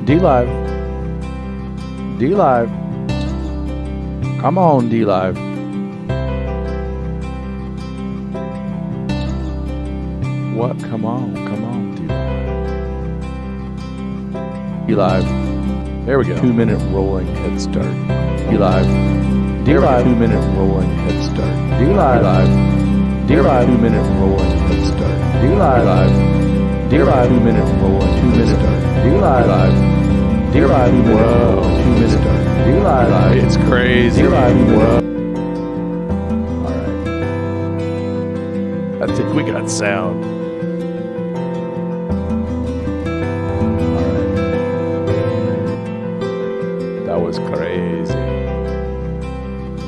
D-Live. D-Live. Come on, D-Live. What? Come on, D-Live. D-Live. There we go. 2-minute rolling head start. D-Live. D-Live. 2-minute rolling head start. D-Live. D-Live. 2-minute rolling head start. D-Live. D-Live. 2-minute rolling 2-minute start. D-Live. D-Live. Whoa. 2-minute start. D-Live. It's crazy. D-Live. Whoa. All right. I think we got sound. That was crazy.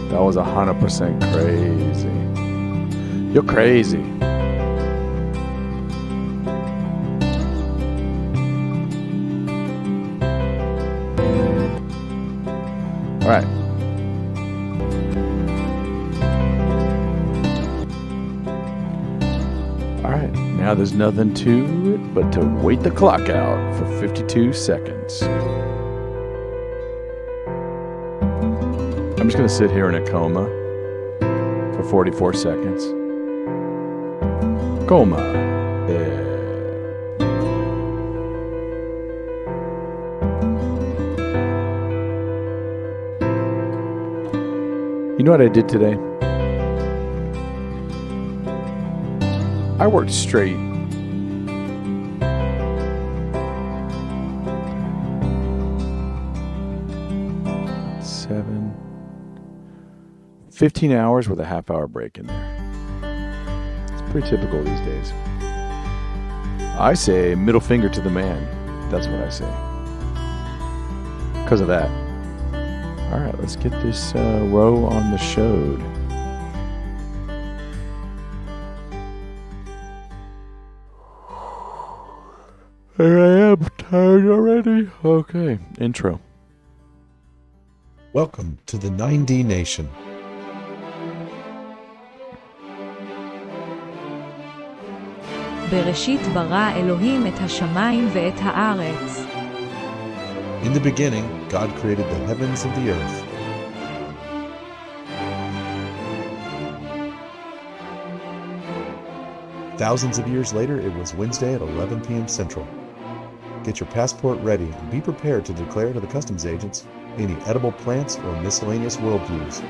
That was 100% crazy. You're crazy. All right. All right. Now there's nothing to it but to wait the clock out for 52 seconds. I'm just going to sit here in a coma for 44 seconds. Coma. Yeah. You know what I did today? I worked straight. Seven. 15 hours with a half-hour break in there. It's pretty typical these days. I say middle finger to the man. That's what I say. Because of that. All right, let's get this row on the show. Here I am, tired already. Okay, intro. Welcome to the 9dNation. בראשית ברא אלוהים את השמיים ואת הארץ. In the beginning, God created the heavens and the earth. Thousands of years later, it was Wednesday at 11 p.m. Central. Get your passport ready and be prepared to declare to the customs agents any edible plants or miscellaneous worldviews.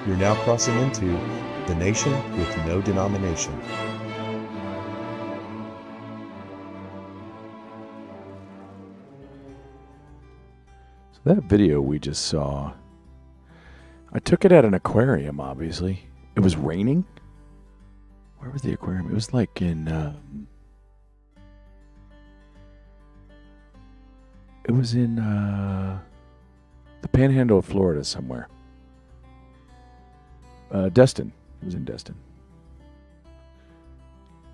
You're now crossing into the nation with no denomination. That video we just saw, I took it at an aquarium, obviously. It was raining. Where was the aquarium? It was like in, it was in the panhandle of Florida somewhere. Destin. It was in Destin.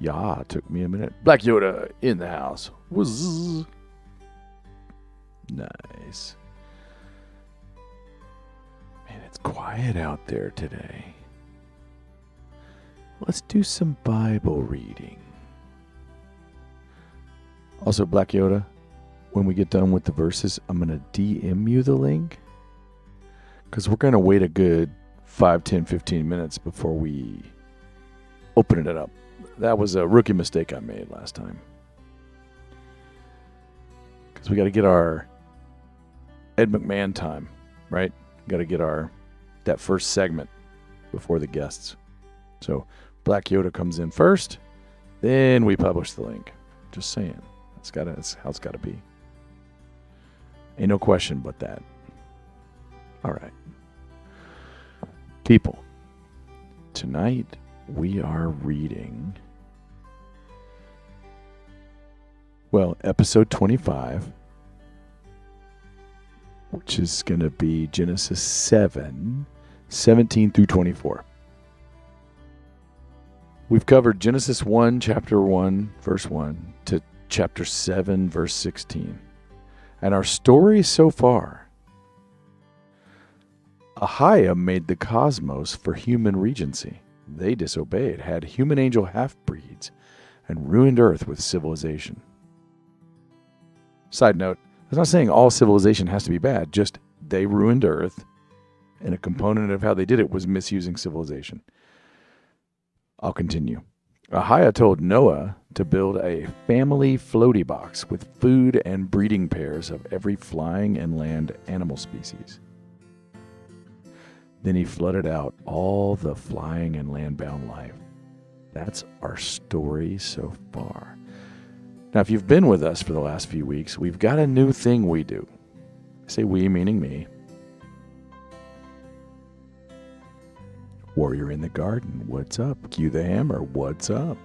Yeah, it took me a minute. Black Yoda in the house. Wuzz. Nice. Man, it's quiet out there today. Let's do some Bible reading. Also, Black Yoda, when we get done with the verses, I'm going to DM you the link. Because we're going to wait a good 5, 10, 15 minutes before we open it up. That was a rookie mistake I made last time. Because we got to get our Ed McMahon time, right? Got to get that first segment before the guests. So Black Yoda comes in first, then we publish the link. Just saying. That's how it's got to be. Ain't no question but that. All right. People, tonight we are reading, episode 25, which is going to be Genesis 7, 17 through 24. We've covered Genesis 1, chapter 1, verse 1, to chapter 7, verse 16. And our story so far, Ahia made the cosmos for human regency. They disobeyed, had human angel half-breeds, and ruined Earth with civilization. Side note, I'm not saying all civilization has to be bad, just they ruined Earth, and a component of how they did it was misusing civilization. I'll continue. Ahia told Noah to build a family floaty box with food and breeding pairs of every flying and land animal species. Then he flooded out all the flying and land-bound life. That's our story so far. Now, if you've been with us for the last few weeks, we've got a new thing we do. I say we, meaning me. Warrior in the garden, what's up? Cue the hammer, what's up?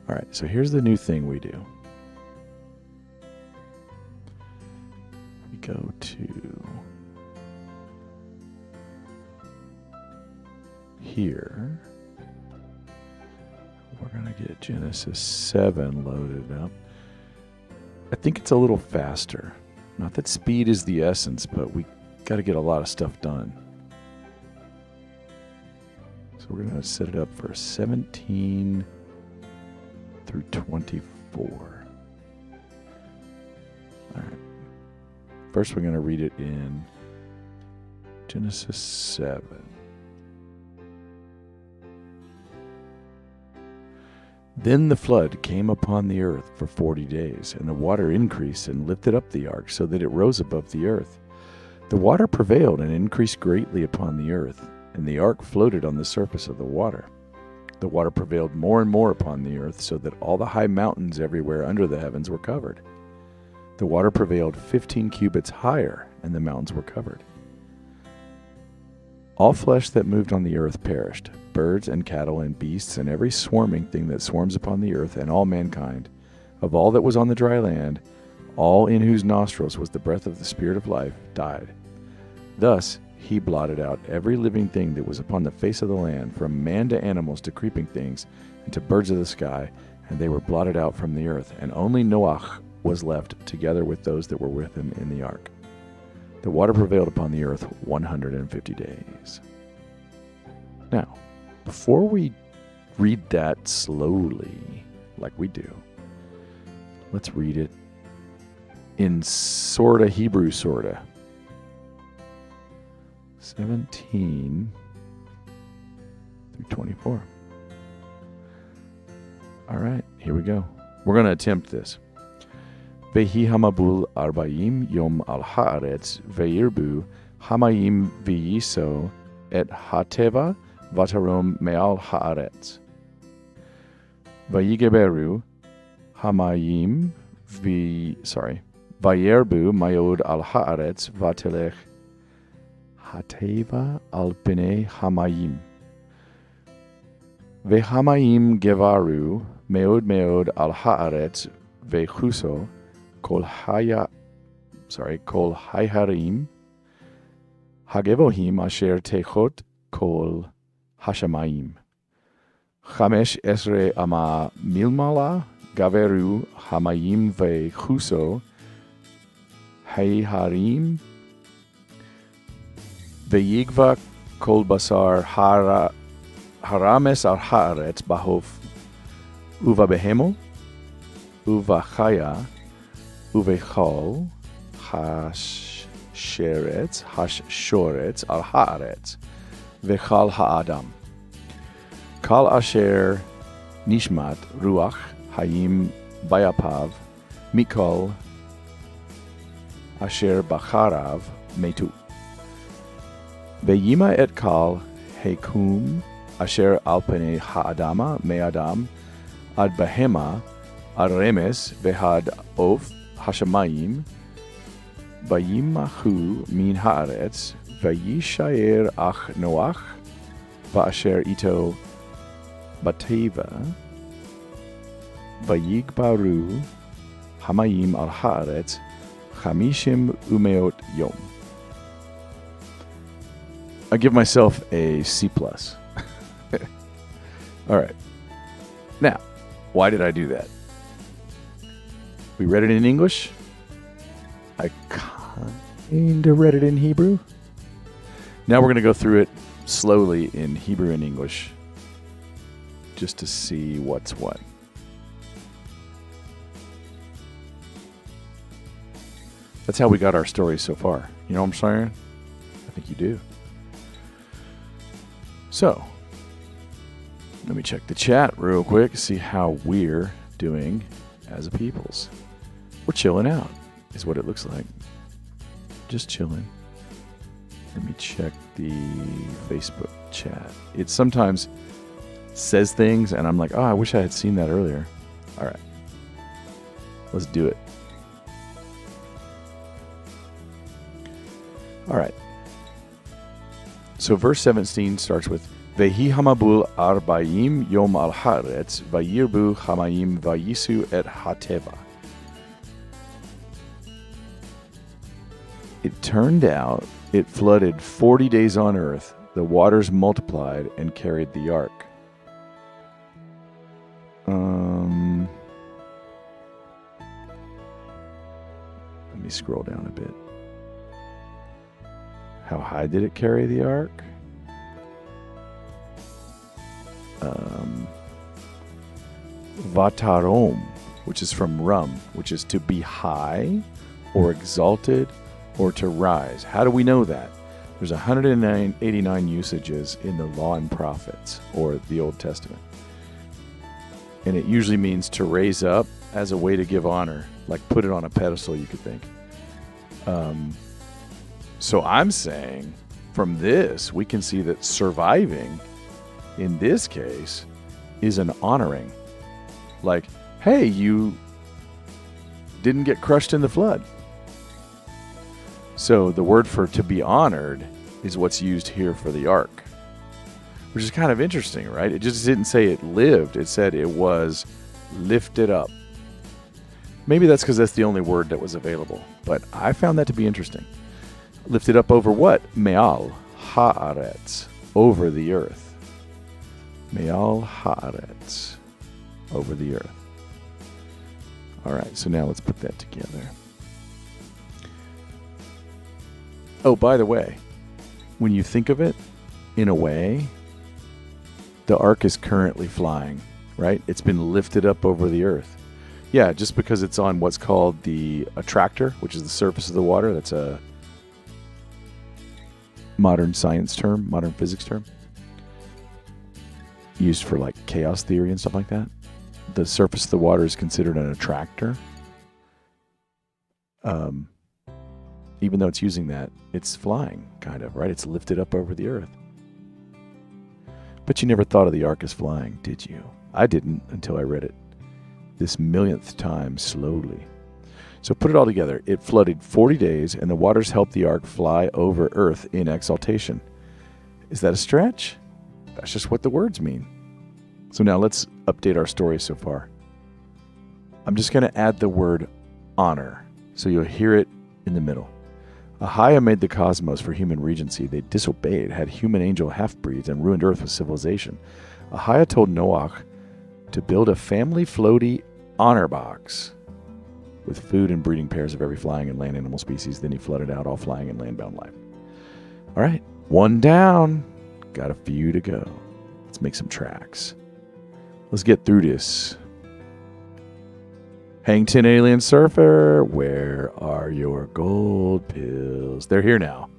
All right, so here's the new thing we do. We go to here. We're going to get Genesis 7 loaded up. I think it's a little faster. Not that speed is the essence, but we got to get a lot of stuff done. So we're going to set it up for 17 through 24. All right. First, we're going to read it in Genesis 7. Then the flood came upon the earth for 40 days, and the water increased and lifted up the ark so that it rose above the earth. The water prevailed and increased greatly upon the earth, and the ark floated on the surface of the water. The water prevailed more and more upon the earth, so that all the high mountains everywhere under the heavens were covered. The water prevailed 15 cubits higher, and the mountains were covered. All flesh that moved on the earth perished, birds and cattle and beasts and every swarming thing that swarms upon the earth, and all mankind. Of all that was on the dry land, all in whose nostrils was the breath of the Spirit of life, died. Thus he blotted out every living thing that was upon the face of the land, from man to animals to creeping things, and to birds of the sky, and they were blotted out from the earth, and only Noah was left together with those that were with him in the ark. The water prevailed upon the earth 150 days. Now, before we read that slowly, like we do, let's read it in sorta Hebrew, sorta. 17 through 24. All right, here we go. We're going to attempt this. Vehi hamabul arba'im yom al haaretz ve'irbu hamayim v'yiso et hateva vatarom me'al haaretz. Vayigeberu hamayim vayerbu mayod al haaretz vatelech hateva al bnei hamayim. Vehamayim gevaru meod al haaretz vechuso kol hayharim hagevohim asher techot kol hashamayim. Chamesh esre ama milmala gaveru hamayim vechuso hayharim veyigva kol basar harames al haaretz bahof uva behemo uva chaya uvechol hashoretz al haaretz vechal haadam kal asher nishmat ruach hayim bayapav mikol asher bacharav metu veyima et kal hekum asher al pnei haadama me'adam ad behema ad remes vehad of hashamayim vayimachu min haaretz vayishayer ach noach va'asher ito bateva vayigbaru hamayim al haaretz chamishim umeot yom. I give myself a C+. All right. Now, why did I do that? We read it in English. I kind of read it in Hebrew. Now we're going to go through it slowly in Hebrew and English just to see what's what. That's how we got our story so far. You know what I'm saying? I think you do. So, let me check the chat real quick, see how we're doing as a peoples. We're chilling out, is what it looks like. Just chilling. Let me check the Facebook chat. It sometimes says things, and I'm like, oh, I wish I had seen that earlier. All right. Let's do it. All right. So verse 17 starts with Vehi hamabul arbaim yom al haaretz vayirbu hamayim vayisu et hateva. It turned out it flooded 40 days on earth. The waters multiplied and carried the ark. Let me scroll down a bit. How high did it carry the ark? Vatarom, which is from rum, which is to be high or exalted or to rise. How do we know that? There's 189 usages in the Law and Prophets, or the Old Testament. And it usually means to raise up as a way to give honor, like put it on a pedestal, you could think. So I'm saying from this, we can see that surviving, in this case, is an honoring. Like, hey, you didn't get crushed in the flood. So the word for to be honored is what's used here for the ark, which is kind of interesting, right? It just didn't say it lived. It said it was lifted up. Maybe that's because that's the only word that was available, but I found that to be interesting. Lifted up over what? Me'al haaretz, over the earth. Me'al haaretz, over the earth. All right, so now let's put that together. Oh, by the way, when you think of it, in a way, the ark is currently flying, right? It's been lifted up over the earth. Yeah, just because it's on what's called a tractor, which is the surface of the water. That's a modern science term, modern physics term, used for like chaos theory and stuff like that. The surface of the water is considered an attractor. Even though it's using that, it's flying, kind of, right? It's lifted up over the earth. But you never thought of the ark as flying, did you? I didn't until I read it this millionth time slowly. So put it all together. It flooded 40 days, and the waters helped the ark fly over earth in exaltation. Is that a stretch? That's just what the words mean. So now let's update our story so far. I'm just going to add the word honor, so you'll hear it in the middle. Ahia made the cosmos for human regency. They disobeyed, had human angel half-breeds, and ruined earth with civilization. Ahia told Noach to build a family floaty honor box with food and breeding pairs of every flying and land animal species. Then he flooded out all flying and land-bound life. All right, one down. Got a few to go. Let's make some tracks. Let's get through this. Hang 10 alien surfer, where are your gold pills? They're here now.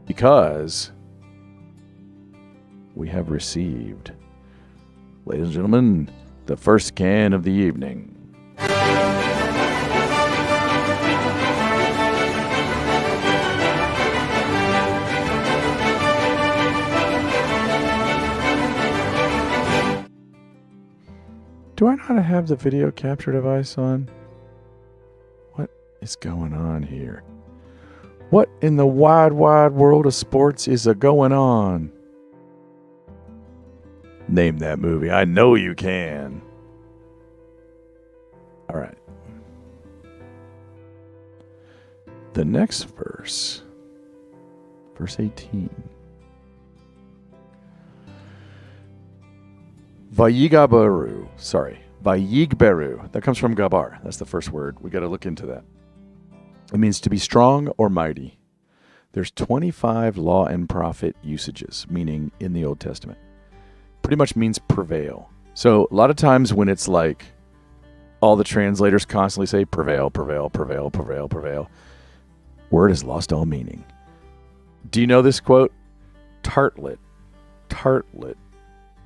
Because we have received, ladies and gentlemen, the first can of the evening. Do I not have the video capture device on? What is going on here? What in the wide, wide world of sports is going on? Name that movie. I know you can. All right. The next verse, verse 18. Vayigberu. That comes from gabar. That's the first word. We got to look into that. It means to be strong or mighty. There's 25 law and prophet usages, meaning in the Old Testament. Pretty much means prevail. So a lot of times when it's like all the translators constantly say prevail, prevail, prevail, prevail, prevail, Word has lost all meaning. Do you know this quote? Tartlet, tartlet,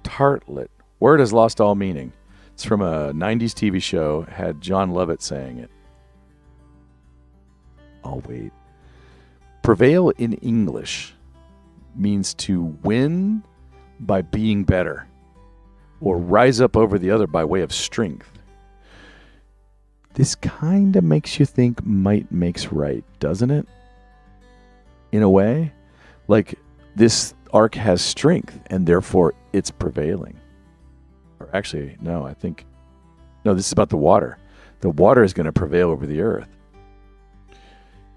tartlet. Word has lost all meaning. It's from a 90s TV show. Had John Lovett saying it. I'll wait. Prevail in English means to win by being better, or rise up over the other by way of strength. This kind of makes you think might makes right, doesn't it? In a way, like this ark has strength and therefore it's prevailing. Or actually, no, this is about the water. The water is going to prevail over the earth.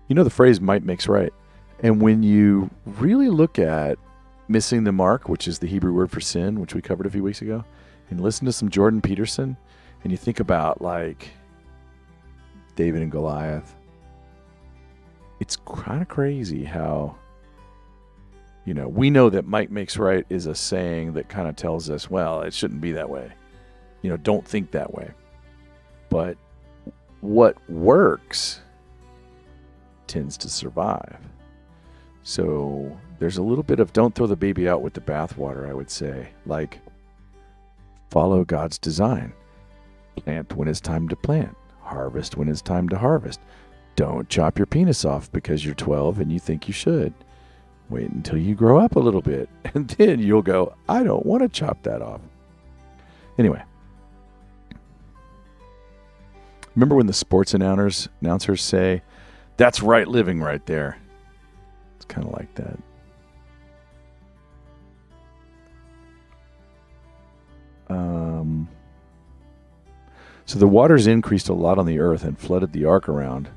You know the phrase might makes right. And when you really look at missing the mark, which is the Hebrew word for sin, which we covered a few weeks ago, and listen to some Jordan Peterson, and you think about like David and Goliath, it's kind of crazy how, we know that might makes right is a saying that kind of tells us, well, it shouldn't be that way. Don't think that way. But what works tends to survive. So there's a little bit of don't throw the baby out with the bathwater, I would say. Like, follow God's design. Plant when it's time to plant. Harvest when it's time to harvest. Don't chop your penis off because you're 12 and you think you should. Wait until you grow up a little bit, and then you'll go, I don't want to chop that off. Anyway. Remember when the sports announcers say, that's right living right there. It's kind of like that. So the waters increased a lot on the earth and flooded the ark around.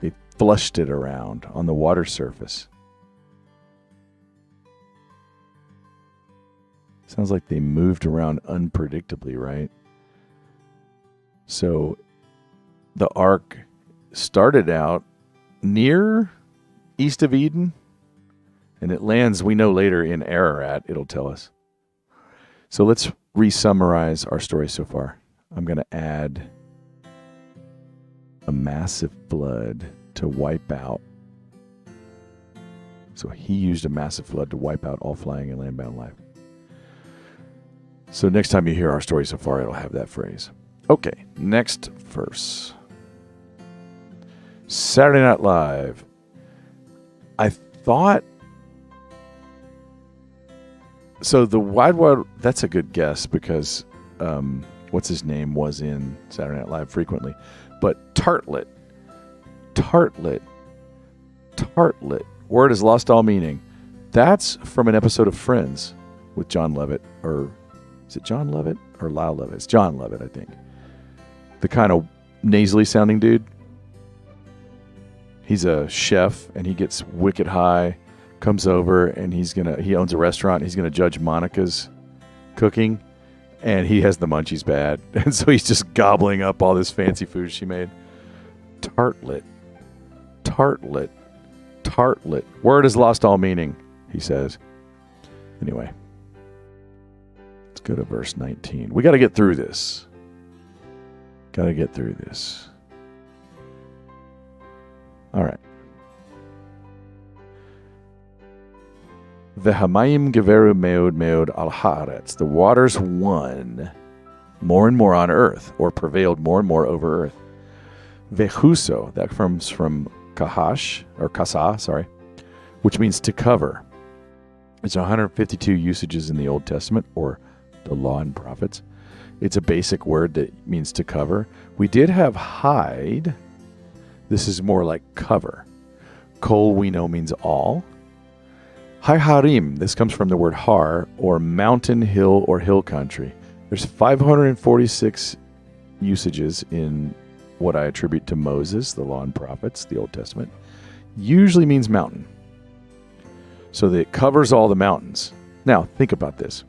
They flushed it around on the water surface. Sounds like they moved around unpredictably, right? So the ark started out near east of Eden, and it lands, we know later, in Ararat, it'll tell us. So let's re-summarize our story so far. I'm going to add a massive flood to wipe out. So he used a massive flood to wipe out all flying and landbound life. So next time you hear our story so far, it'll have that phrase. Okay, next verse. Saturday Night Live. I thought... So the Wide World, that's a good guess because what's his name was in Saturday Night Live frequently. But tartlet. Word has lost all meaning. That's from an episode of Friends with John Lovett. Or is it John Lovett or Lyle Lovett? It's John Lovett, I think. The kind of nasally sounding dude. He's a chef and he gets wicked high, comes over and he owns a restaurant. He's going to judge Monica's cooking and he has the munchies bad. And so he's just gobbling up all this fancy food she made. Tartlet. Word has lost all meaning, he says. Anyway, let's go to verse 19. We got to get through this. All right. V'hamayim geveru meod meod al haaretz. The waters won more and more on earth, or prevailed more and more over earth. Vechuso, that comes from kahash, or kasa, which means to cover. It's 152 usages in the Old Testament, or the Law and Prophets. It's a basic word that means to cover. We did have hide. This is more like cover. Kol we know means all. Harim, this comes from the word har, or mountain, hill, or hill country. There's 546 usages in what I attribute to Moses, the Law and Prophets, the Old Testament. Usually means mountain. So that it covers all the mountains. Now, think about this.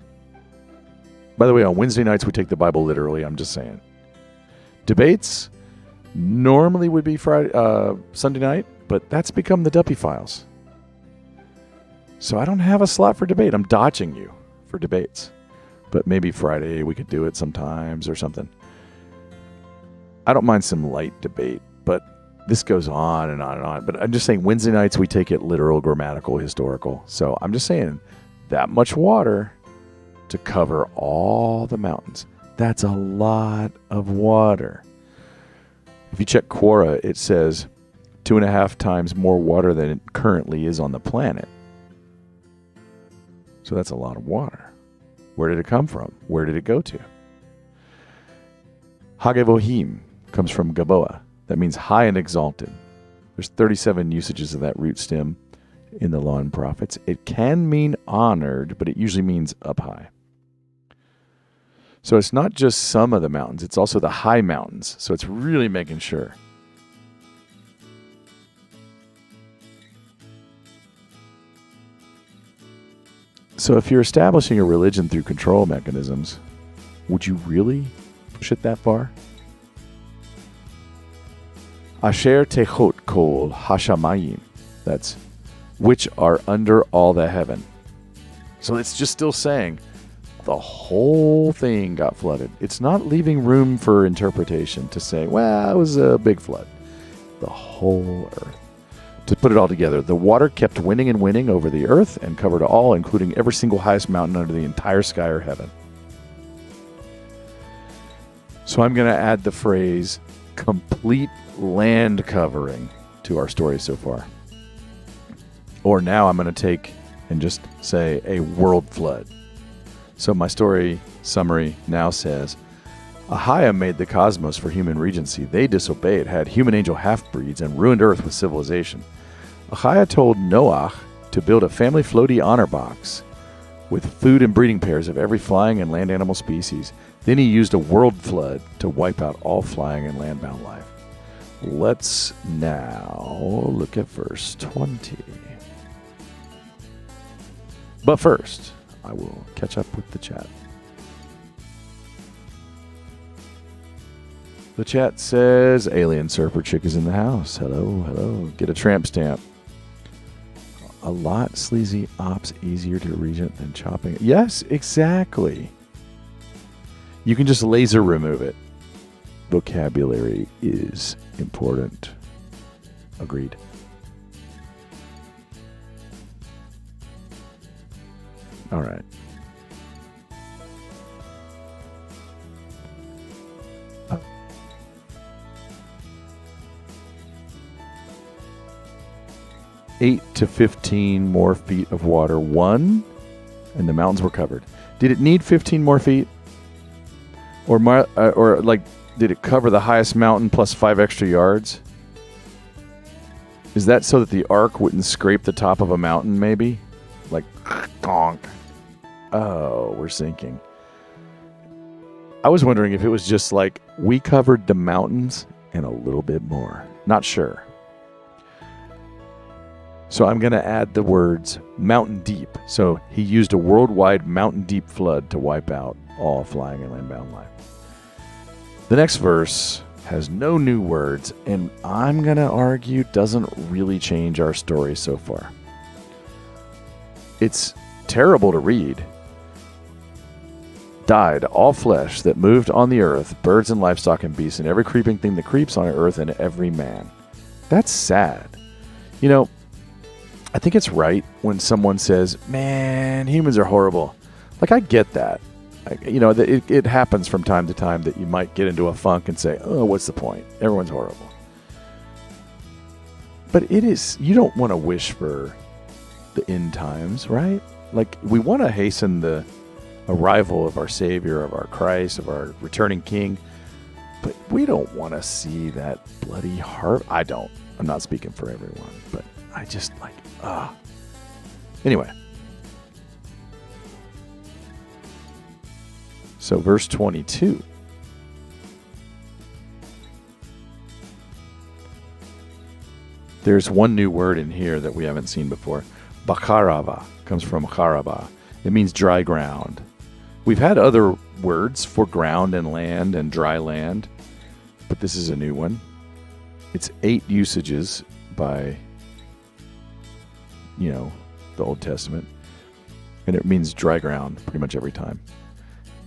By the way, on Wednesday nights we take the Bible literally, I'm just saying. Debates normally would be Sunday night, but that's become the Duppy Files. So I don't have a slot for debate. I'm dodging you for debates. But maybe Friday we could do it sometimes or something. I don't mind some light debate, but this goes on and on and on. But I'm just saying Wednesday nights we take it literal, grammatical, historical. So I'm just saying that much water to cover all the mountains. That's a lot of water. If you check Quora, it says 2.5 times more water than it currently is on the planet. So that's a lot of water. Where did it come from? Where did it go to? Hagevohim comes from Gaboa. That means high and exalted. There's 37 usages of that root stem in the Law and Prophets. It can mean honored, but it usually means up high. So it's not just some of the mountains, it's also the high mountains. So it's really making sure. So if you're establishing a religion through control mechanisms, would you really push it that far? Asher techot kol hashamayim. That's which are under all the heaven. So it's just still saying the whole thing got flooded. It's not leaving room for interpretation to say, well, it was a big flood. The whole earth. To put it all together, the water kept winning and winning over the earth and covered all, including every single highest mountain under the entire sky or heaven. So I'm going to add the phrase complete land covering to our story so far. Or now I'm going to take and just say a world flood. So my story summary now says, Ahia made the cosmos for human regency. They disobeyed, had human angel half-breeds, and ruined earth with civilization. Ahia told Noach to build a family floaty honor box with food and breeding pairs of every flying and land animal species. Then he used a world flood to wipe out all flying and landbound life. Let's now look at verse 20. But first, I will catch up with the chat. The chat says, Alien Surfer Chick is in the house. Hello, hello. Get a tramp stamp. A lot sleazy ops easier to regent than chopping. Yes, exactly. You can just laser remove it. Vocabulary is important. Agreed. All right. Eight to 15 more feet of water. One, and the mountains were covered. Did it need 15 more feet? Or did it cover the highest mountain plus 5 extra yards? Is that so that the ark wouldn't scrape the top of a mountain, maybe? Like, donk. Oh, we're sinking. I was wondering if it was just like, we covered the mountains and a little bit more. Not sure. So I'm going to add the words mountain deep. So he used a worldwide mountain deep flood to wipe out all flying and landbound life. The next verse has no new words, and I'm going to argue doesn't really change our story so far. It's terrible to read. Died all flesh that moved on the earth, birds and livestock and beasts, and every creeping thing that creeps on earth, and every man. That's sad. You know, I think it's right when someone says, man, humans are horrible. Like, I get that. It happens from time to time that you might get into a funk and say, oh, what's the point? Everyone's horrible. But you don't want to wish for the end times, right? Like, we want to hasten the arrival of our Savior, of our Christ, of our returning King. But we don't want to see that bloody heart. I don't. I'm not speaking for everyone, but I just Anyway. So verse 22. There's one new word in here that we haven't seen before. Bakarava comes from charaba. It means dry ground. We've had other words for ground and land and dry land, but this is a new one. It's 8 usages by, the Old Testament, and it means dry ground pretty much every time.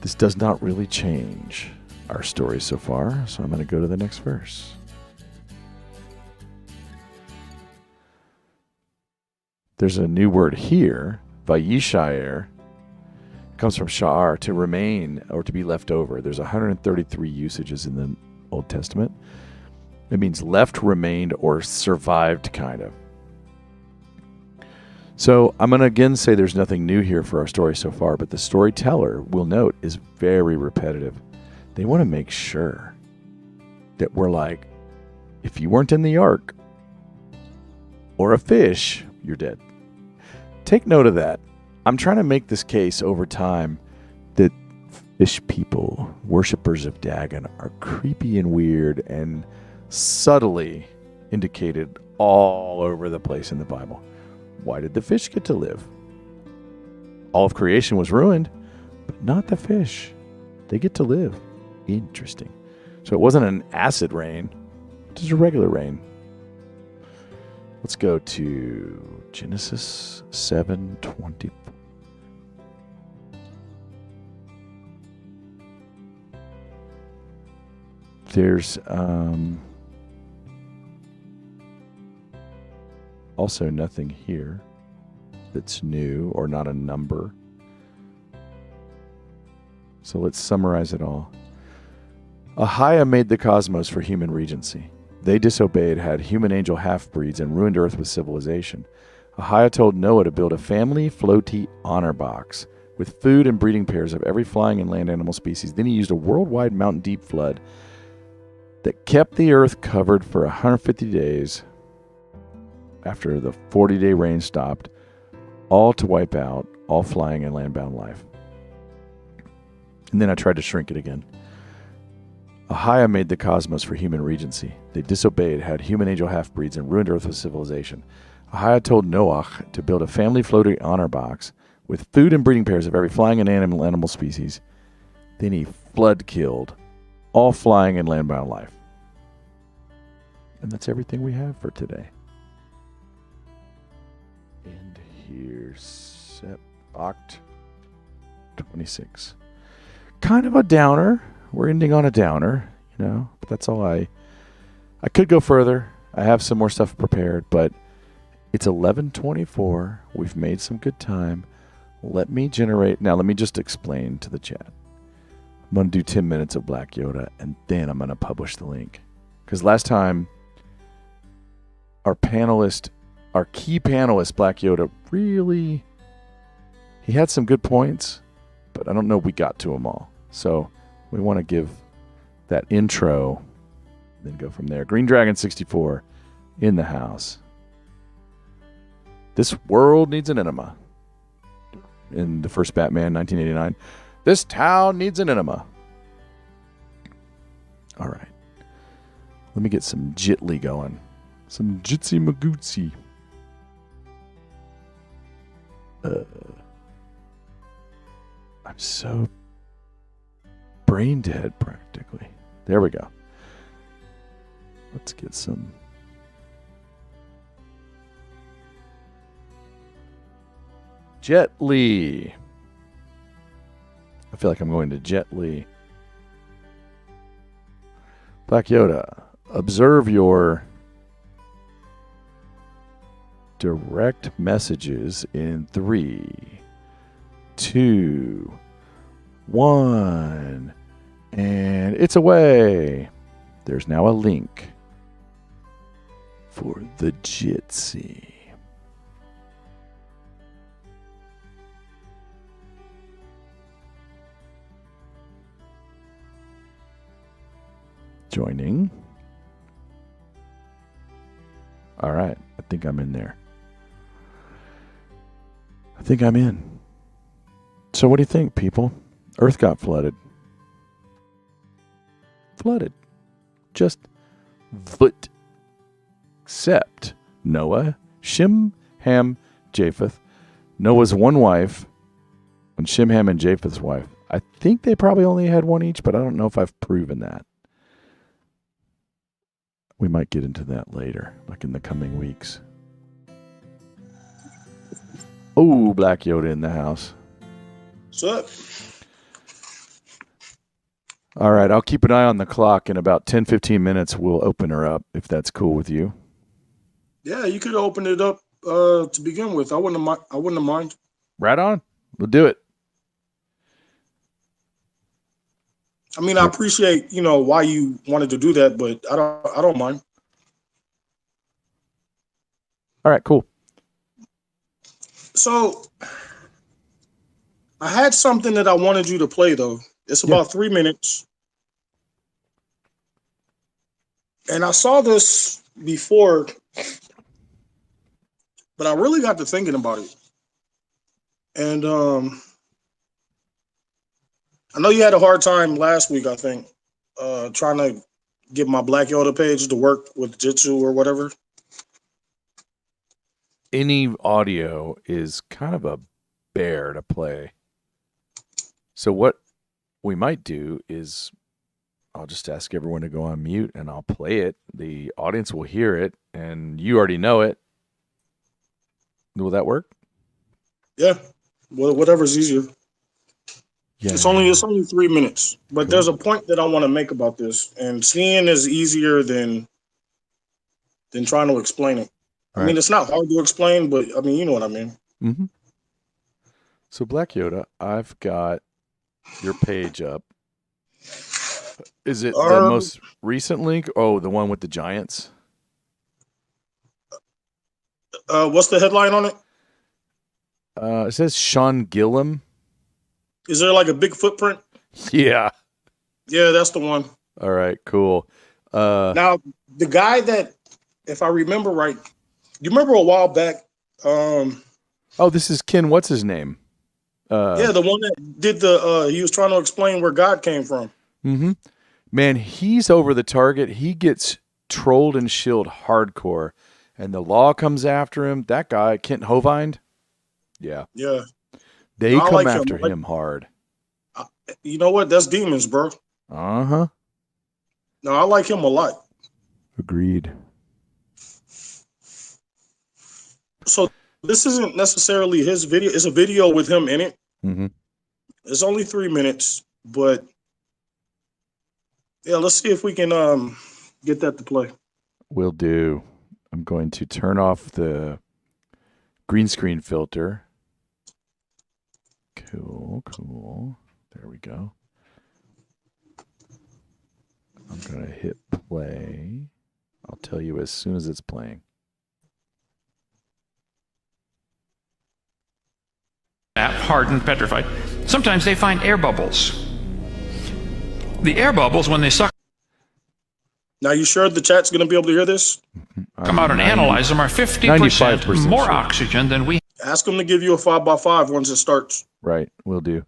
This does not really change our story so far, so I'm going to go to the next verse. There's a new word here, vayishaer. Comes from sha'ar, to remain or to be left over. There's 133 usages in the Old Testament. It means left, remained, or survived, kind of. So I'm going to again say there's nothing new here for our story so far, but the storyteller, we'll note, is very repetitive. They want to make sure that we're like, if you weren't in the ark or a fish, you're dead. Take note of that. I'm trying to make this case over time that fish people, worshippers of Dagon, are creepy and weird and subtly indicated all over the place in the Bible. Why did the fish get to live? All of creation was ruined, but not the fish. They get to live. Interesting. So it wasn't an acid rain, it was a regular rain. Let's go to Genesis 7:24. There's also nothing here that's new or not a number. So let's summarize it all. Ahia made the cosmos for human regency. They disobeyed, had human angel half-breeds, and ruined Earth with civilization. Ahia told Noah to build a family floaty honor box with food and breeding pairs of every flying and land animal species. Then he used a worldwide mountain-deep flood that kept the Earth covered for 150 days after the 40-day rain stopped, all to wipe out all flying and land-bound life. And then I tried to shrink it again. Ahia made the cosmos for human regency. They disobeyed, had human angel half-breeds, and ruined Earth with civilization. Ahia told Noah to build a family floating honor box with food and breeding pairs of every flying and animal species. Then he flood killed all flying and land-bound life. And that's everything we have for today. And here's Oct 26. Kind of a downer. We're ending on a downer, but that's all I could go further. I have some more stuff prepared, but it's 11:24. We've made some good time. Let me just explain to the chat. I'm going to do 10 minutes of Black Yoda, and then I'm going to publish the link. Because last time, our key panelist, Black Yoda, he had some good points, but I don't know if we got to them all. So we want to give that intro, then go from there. Green Dragon 64 in the house. This world needs an enema. In the first Batman, 1989. This town needs an enema. All right. Let me get some Jitly going. Some Jitsy Magootsy. I'm so brain dead practically. There we go. Let's get some Jet Li. I feel like I'm going to Jet Li. Black Yoda, observe your direct messages in 3, 2, 1, and it's away. There's now a link for the Jitsi. Joining. All right. I think I'm in there. I think I'm in. So what do you think, people? Earth got flooded. Flooded. Just vut. Except Noah, Shem, Ham, Japheth. Noah's one wife and Shem, Ham, and Japheth's wife. I think they probably only had one each, but I don't know if I've proven that. We might get into that later, like in the coming weeks. Oh, Black Yoda in the house. What's up? All right, I'll keep an eye on the clock. In about 10-15 minutes, we'll open her up, if that's cool with you. Yeah, you could open it up to begin with. I wouldn't have mind. Right on. We'll do it. I mean, I appreciate, why you wanted to do that, but I don't mind. All right, cool. So I had something that I wanted you to play though. It's about 3 minutes. And I saw this before, but I really got to thinking about it. And I know you had a hard time last week, I think, trying to get my Black Yoda page to work with Jitsu or whatever. Any audio is kind of a bear to play. So what we might do is I'll just ask everyone to go on mute and I'll play it. The audience will hear it and you already know it. Will that work? Yeah. Well, whatever's easier. Yeah. It's only 3 minutes, but There's a point that I want to make about this, and seeing is easier than trying to explain it. I mean, it's not hard to explain, but I mean, you know what I mean. Mm-hmm. So Black Yoda, I've got your page up. Is it the most recent link? Oh, the one with the giants? What's the headline on it? It says Sean Gillum. Is there like a big footprint? Yeah. Yeah, that's the one. All right, cool. Now, the guy that, if I remember right, you remember a while back? Oh, this is Ken. What's his name? Yeah, the one that did he was trying to explain where God came from. Mm-hmm. Man, he's over the target. He gets trolled and shilled hardcore, and the law comes after him. That guy, Kent Hovind. Yeah. Yeah. They come after him hard. You know what? That's demons, bro. Uh-huh. No, I like him a lot. Agreed. So this isn't necessarily his video. It's a video with him in it. Mm-hmm. It's only 3 minutes, but yeah, let's see if we can get that to play. Will do. I'm going to turn off the green screen filter. Cool. There we go. I'm going to hit play. I'll tell you as soon as it's playing. Hardened, petrified. Sometimes they find air bubbles. The air bubbles, when they suck Now, you sure the chat's going to be able to hear this? come out and analyze them, are 50% more oxygen than we. Ask them to give you a 5x5 once it starts. Right, will do.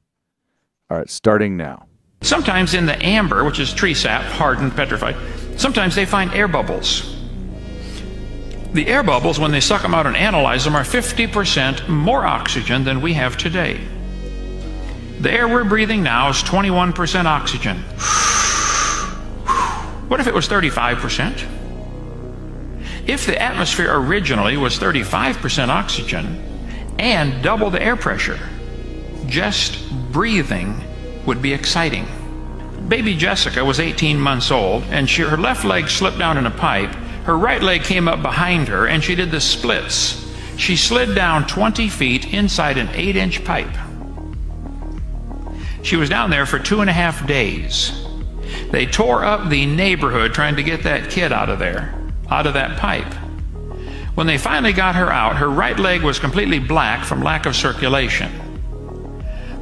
All right, starting now. Sometimes in the amber, which is tree sap, hardened, petrified, sometimes they find air bubbles. The air bubbles, when they suck them out and analyze them, are 50% more oxygen than we have today. The air we're breathing now is 21% oxygen. What if it was 35%? If the atmosphere originally was 35% oxygen and double the air pressure, just breathing would be exciting. Baby Jessica was 18 months old, and her left leg slipped down in a pipe. Her right leg came up behind her, and she did the splits. She slid down 20 feet inside an 8-inch pipe. She was down there for 2.5 days. They tore up the neighborhood trying to get that kid out of there, out of that pipe. When they finally got her out, her right leg was completely black from lack of circulation.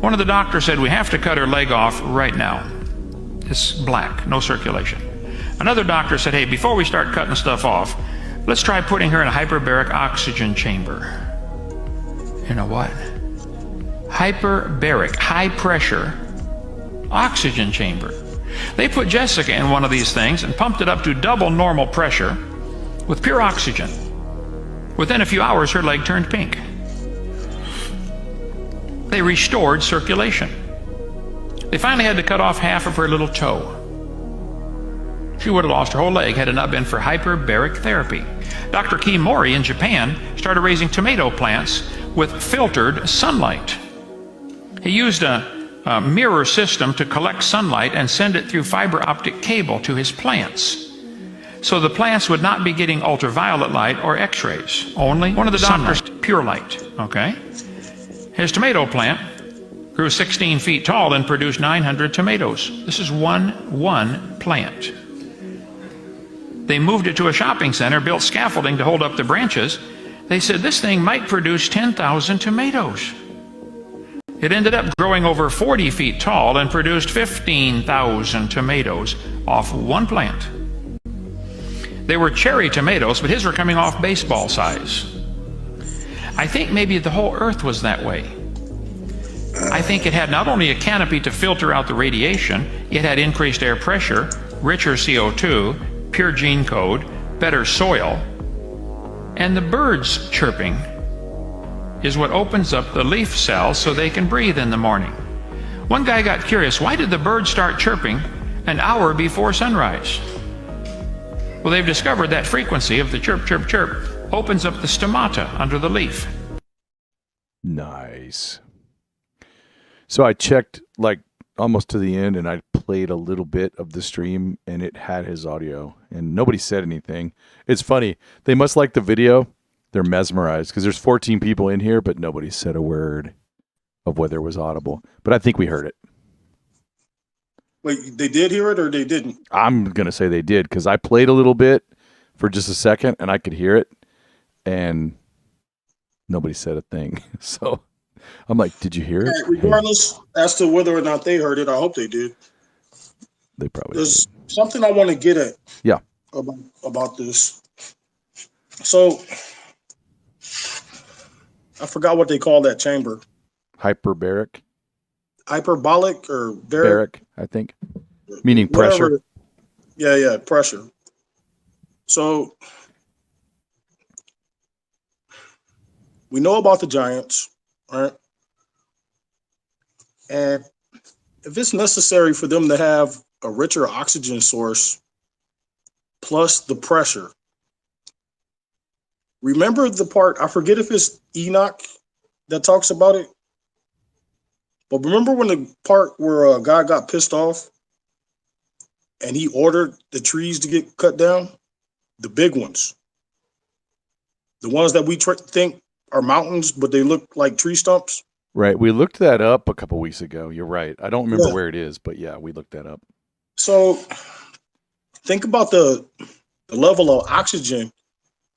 One of the doctors said, "We have to cut her leg off right now. It's black, no circulation." Another doctor said, "Hey, before we start cutting stuff off, let's try putting her in a hyperbaric oxygen chamber." You know what? Hyperbaric, high pressure oxygen chamber. They put Jessica in one of these things and pumped it up to double normal pressure with pure oxygen. Within a few hours, her leg turned pink. They restored circulation. They finally had to cut off half of her little toe. She would have lost her whole leg had it not been for hyperbaric therapy. Dr. Kimori in Japan started raising tomato plants with filtered sunlight. He used a mirror system to collect sunlight and send it through fiber optic cable to his plants. So the plants would not be getting ultraviolet light or X-rays, only one of the doctors, pure light, okay? His tomato plant grew 16 feet tall and produced 900 tomatoes. This is one plant. They moved it to a shopping center, built scaffolding to hold up the branches. They said this thing might produce 10,000 tomatoes. It ended up growing over 40 feet tall and produced 15,000 tomatoes off one plant. They were cherry tomatoes, but his were coming off baseball size. I think maybe the whole earth was that way. I think it had not only a canopy to filter out the radiation, it had increased air pressure, richer CO2, pure gene code, better soil, and the birds chirping is what opens up the leaf cells so they can breathe in the morning. One guy got curious, why did the birds start chirping an hour before sunrise? Well, they've discovered that frequency of the chirp, chirp, chirp opens up the stomata under the leaf. Nice. So I checked like almost to the end and I played a little bit of the stream and it had his audio and nobody said anything. It's funny. They must like the video. They're mesmerized because there's 14 people in here, but nobody said a word of whether it was audible. But I think we heard it. Wait, they did hear it or they didn't? I'm going to say they did because I played a little bit for just a second and I could hear it and nobody said a thing. So I'm like, did you hear it? Regardless as to whether or not they heard it, I hope they did. They probably There's did. something I want to get at. Yeah. About this. So I forgot what they call that chamber. Hyperbaric. Hyperbolic or Baric, I think. Meaning pressure. Whatever. Yeah, pressure. So we know about the giants, right? And if it's necessary for them to have a richer oxygen source plus the pressure, remember the part, I forget if it's Enoch that talks about it, but remember when the part where God got pissed off and he ordered the trees to get cut down? The big ones. The ones that we think are mountains, but they look like tree stumps. Right. We looked that up a couple weeks ago. You're right. I don't remember where it is, but yeah, we looked that up. So think about the level of oxygen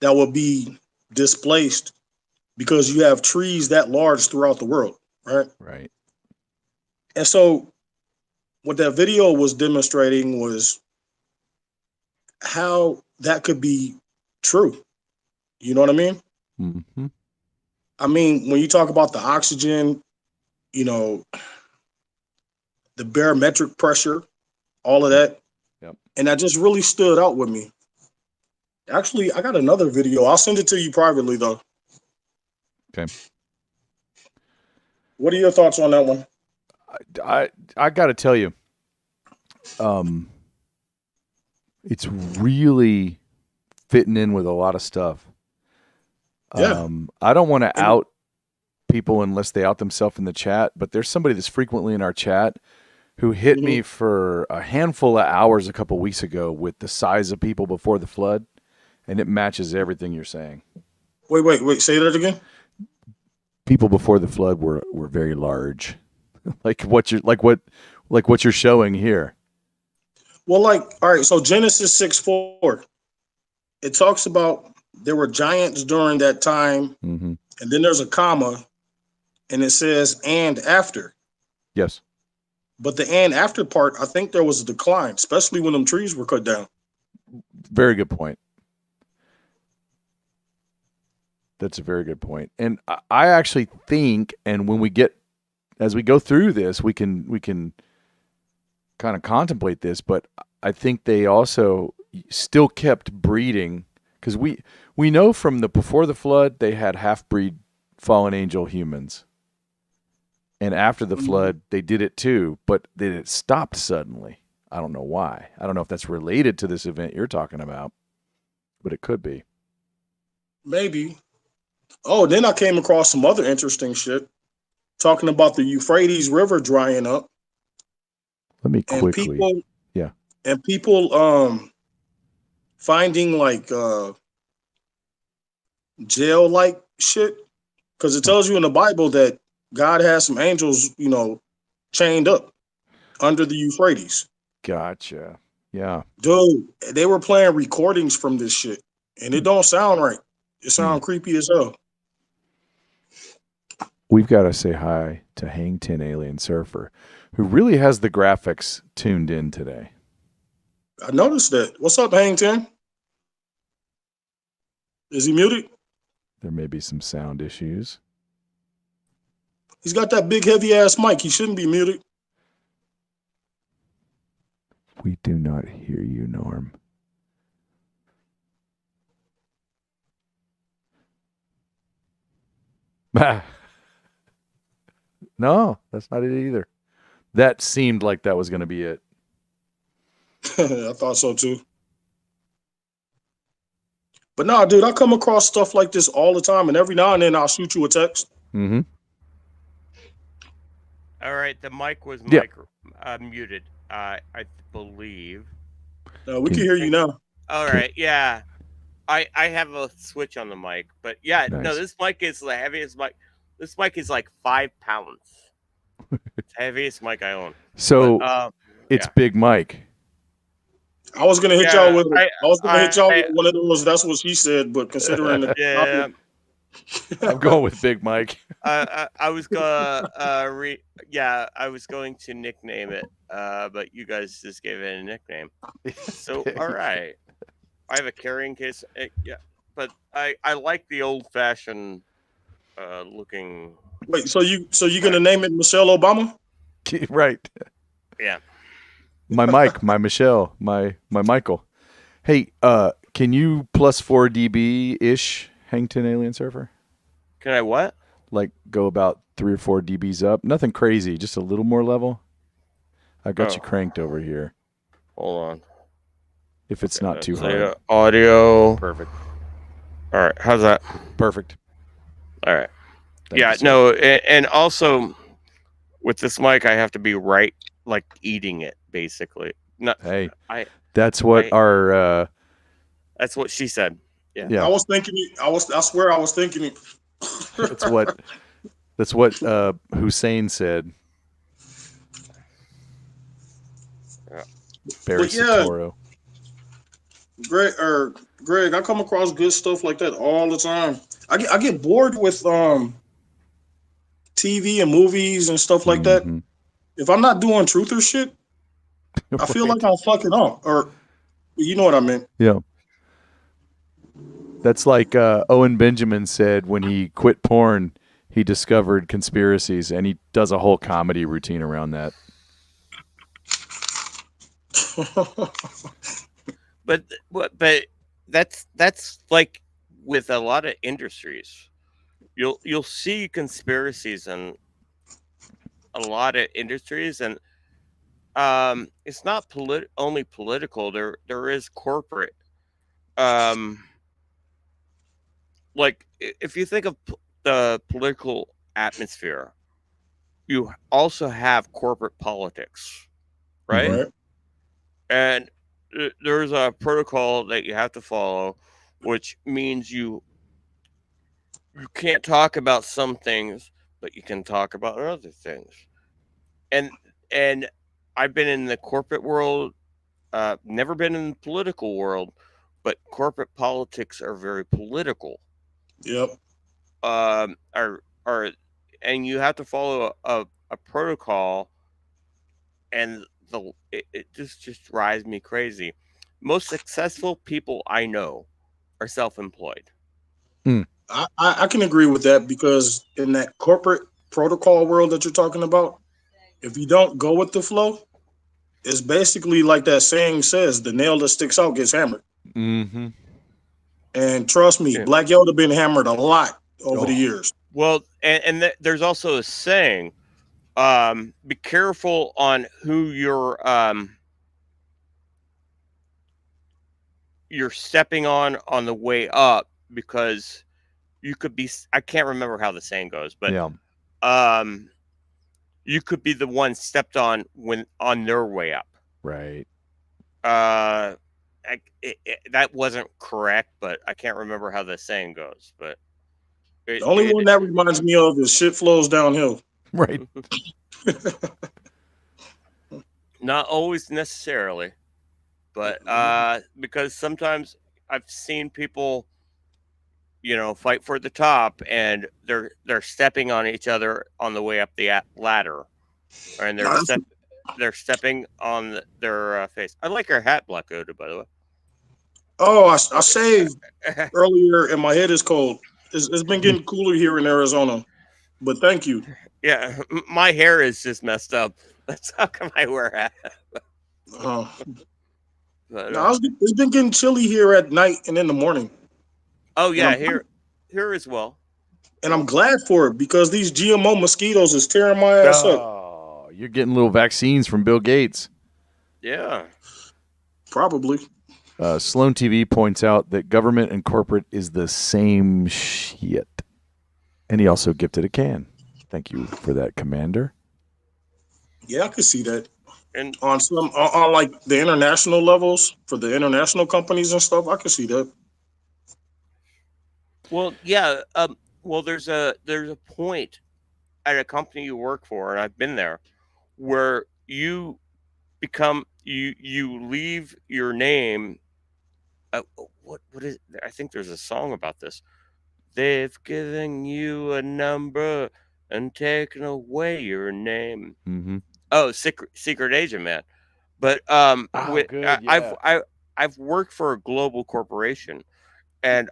that will be displaced because you have trees that large throughout the world, right? Right. And so what that video was demonstrating was how that could be true. You know what I mean? Mm-hmm. I mean, when you talk about the oxygen, you know, the barometric pressure, all of that. Yep. And that just really stood out with me. Actually, I got another video. I'll send it to you privately, though. Okay. What are your thoughts on that one? I got to tell you, it's really fitting in with a lot of stuff. Yeah. I don't want to out people unless they out themselves in the chat, but there's somebody that's frequently in our chat who hit me for a handful of hours a couple weeks ago with the size of people before the flood, and it matches everything you're saying. Wait. Say that again. People before the flood were very large, like what you're showing here. Well, all right. So Genesis 6:4, it talks about there were giants during that time, and then there's a comma, and it says "and after." Yes. But the "and after" part, I think there was a decline, especially when them trees were cut down. Very good point. That's a very good point. And I actually think, and as we go through this, we can kind of contemplate this, but I think they also still kept breeding because we know from before the flood, they had half-breed fallen angel humans. And after the flood, they did it too, but then it stopped suddenly. I don't know why. I don't know if that's related to this event you're talking about, but it could be. Maybe. Oh, then I came across some other interesting shit talking about the Euphrates River drying up. Let me quickly. And people finding like jail like shit, because it tells you in the Bible that God has some angels, chained up under the Euphrates. Gotcha. Yeah. Dude, they were playing recordings from this shit, and it don't sound right. It sounds creepy as hell. We've got to say hi to Hang 10 Alien Surfer, who really has the graphics tuned in today. I noticed that. What's up, Hang 10? Is he muted? There may be some sound issues. He's got that big heavy ass mic. He shouldn't be muted. We do not hear you, Norm. No, that's not it either. That seemed like that was going to be it. I thought so too. But nah, dude, I come across stuff like this all the time, and every now and then I'll shoot you a text. Mm-hmm. All right, the mic was muted, I believe. We can hear you now. All right, yeah. I have a switch on the mic, but yeah, Nice. no, this mic is the heaviest mic. This mic is like 5 pounds. It's the heaviest mic I own. So it's Big Mike. I was gonna hit y'all with. I was gonna hit y'all with one of those. That's what she said. But considering the topic, I'm going with Big Mike. I was gonna I was going to nickname it, but you guys just gave it a nickname. So all right, I have a carrying case. But I like the old fashioned looking. Wait, so you gonna name it Michelle Obama? Right. Yeah. My Mike, my Michelle, my Michael. Hey, can you plus 4 dB ish Hang 10 Alien Surfer? Can I what? Like go about 3 or 4 dBs up. Nothing crazy, just a little more level. I got you cranked over here. Hold on. If it's not too hard. Audio. Perfect. All right. How's that? Perfect. All right. Thank you, no, and also with this mic, I have to be right, like eating it, basically. No, hey, that's what our. That's what she said. Yeah. I was thinking it. I swear I was thinking it. That's what Hussein said. Yeah. Barry Soetoro. Greg, I come across good stuff like that all the time. I get bored with TV and movies and stuff like that. If I'm not doing truth or shit, I feel like I'm fucking up. Or you know what I meant. Yeah. That's like Owen Benjamin said when he quit porn, he discovered conspiracies, and he does a whole comedy routine around that. But that's like with a lot of industries. You'll see conspiracies in a lot of industries, and it's not only political. There is corporate. Like if you think of the political atmosphere, you also have corporate politics, right? Right. And there's a protocol that you have to follow, which means you can't talk about some things, but you can talk about other things. And I've been in the corporate world, never been in the political world, but corporate politics are very political. Yep. And you have to follow a protocol, and it just drives me crazy. Most successful people I know are self-employed. I can agree with that, because in that corporate protocol world that you're talking about, if you don't go with the flow, it's basically like that saying says, the nail that sticks out gets hammered. Mm-hmm. And trust me, Black Yoda been hammered a lot over the years. Well, and there's also a saying, be careful on who you're stepping on the way up, because you could be, I can't remember how the saying goes, but you could be the one stepped on when on their way up. Right. that wasn't correct, but I can't remember how the saying goes. But The only one that reminds me of is shit flows downhill. Right. Not always necessarily, but because sometimes I've seen people, fight for the top, and they're stepping on each other on the way up the ladder, and they're stepping on their face. I like your hat, Black Oda, by the way. Oh, I saved earlier, and my head is cold. It's been getting cooler here in Arizona, but thank you. Yeah, my hair is just messed up. That's how come I wear a hat. But, it's been getting chilly here at night and in the morning. Oh yeah, here as well. And I'm glad for it because these GMO mosquitoes is tearing my ass up. Oh, you're getting little vaccines from Bill Gates. Yeah. Probably. Sloan TV points out that government and corporate is the same shit. And he also gifted a can. Thank you for that, Commander. Yeah, I could see that. And on like the international levels for the international companies and stuff, I could see that. Well, yeah. Well, there's a point at a company you work for, and I've been there, where you leave your name. What is? I think there's a song about this. They've given you a number and taken away your name. Mm-hmm. Oh, secret agent, man. But good, yeah. I've worked for a global corporation, and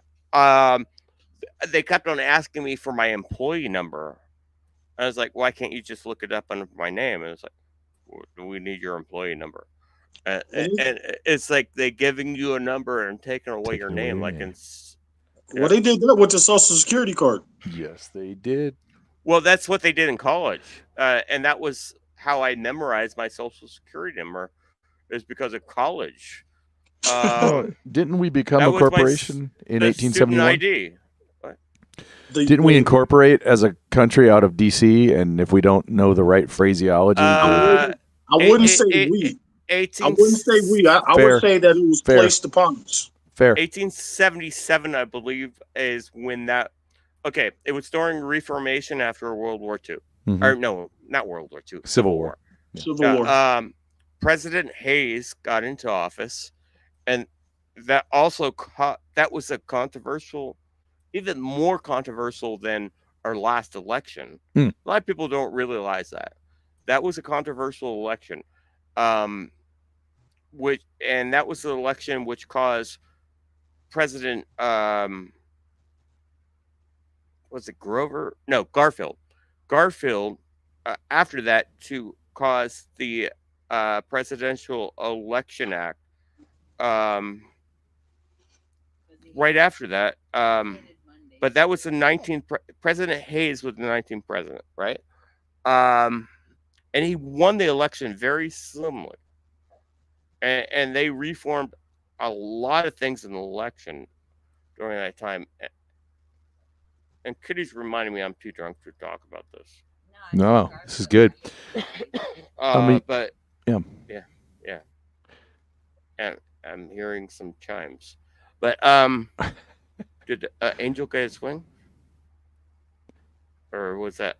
they kept on asking me for my employee number. I was like, why can't you just look it up under my name? And it's like, well, we need your employee number. And it's like they giving you a number and taking away your name. Well, they did that with the Social Security card. Yes, they did. Well, that's what they did in college, and that was how I memorized my Social Security number, is because of college. Didn't we become a corporation in 1871? ID. Didn't we incorporate as a country out of D.C.? And if we don't know the right phraseology, I wouldn't say we. I wouldn't say we. I would say that it was placed upon us. Fair. 1877, I believe, is when that. Okay, it was during Reformation after World War II. Mm-hmm. Or no, not World War II. Civil War. Yeah. Civil War. President Hayes got into office, and that also that was a controversial, even more controversial than our last election. A lot of people don't realize that. That was a controversial election. That was the election which caused President was it Grover? No, Garfield. After that, to cause the Presidential Election Act. Right after that, but that was the 19th. President Hayes was the 19th president, right? And he won the election very slimly. And they reformed a lot of things in the election during that time. And Kitty's reminding me I'm too drunk to talk about this. No, this is good. But yeah. And I'm hearing some chimes. But did Angel get a swing? Or was that?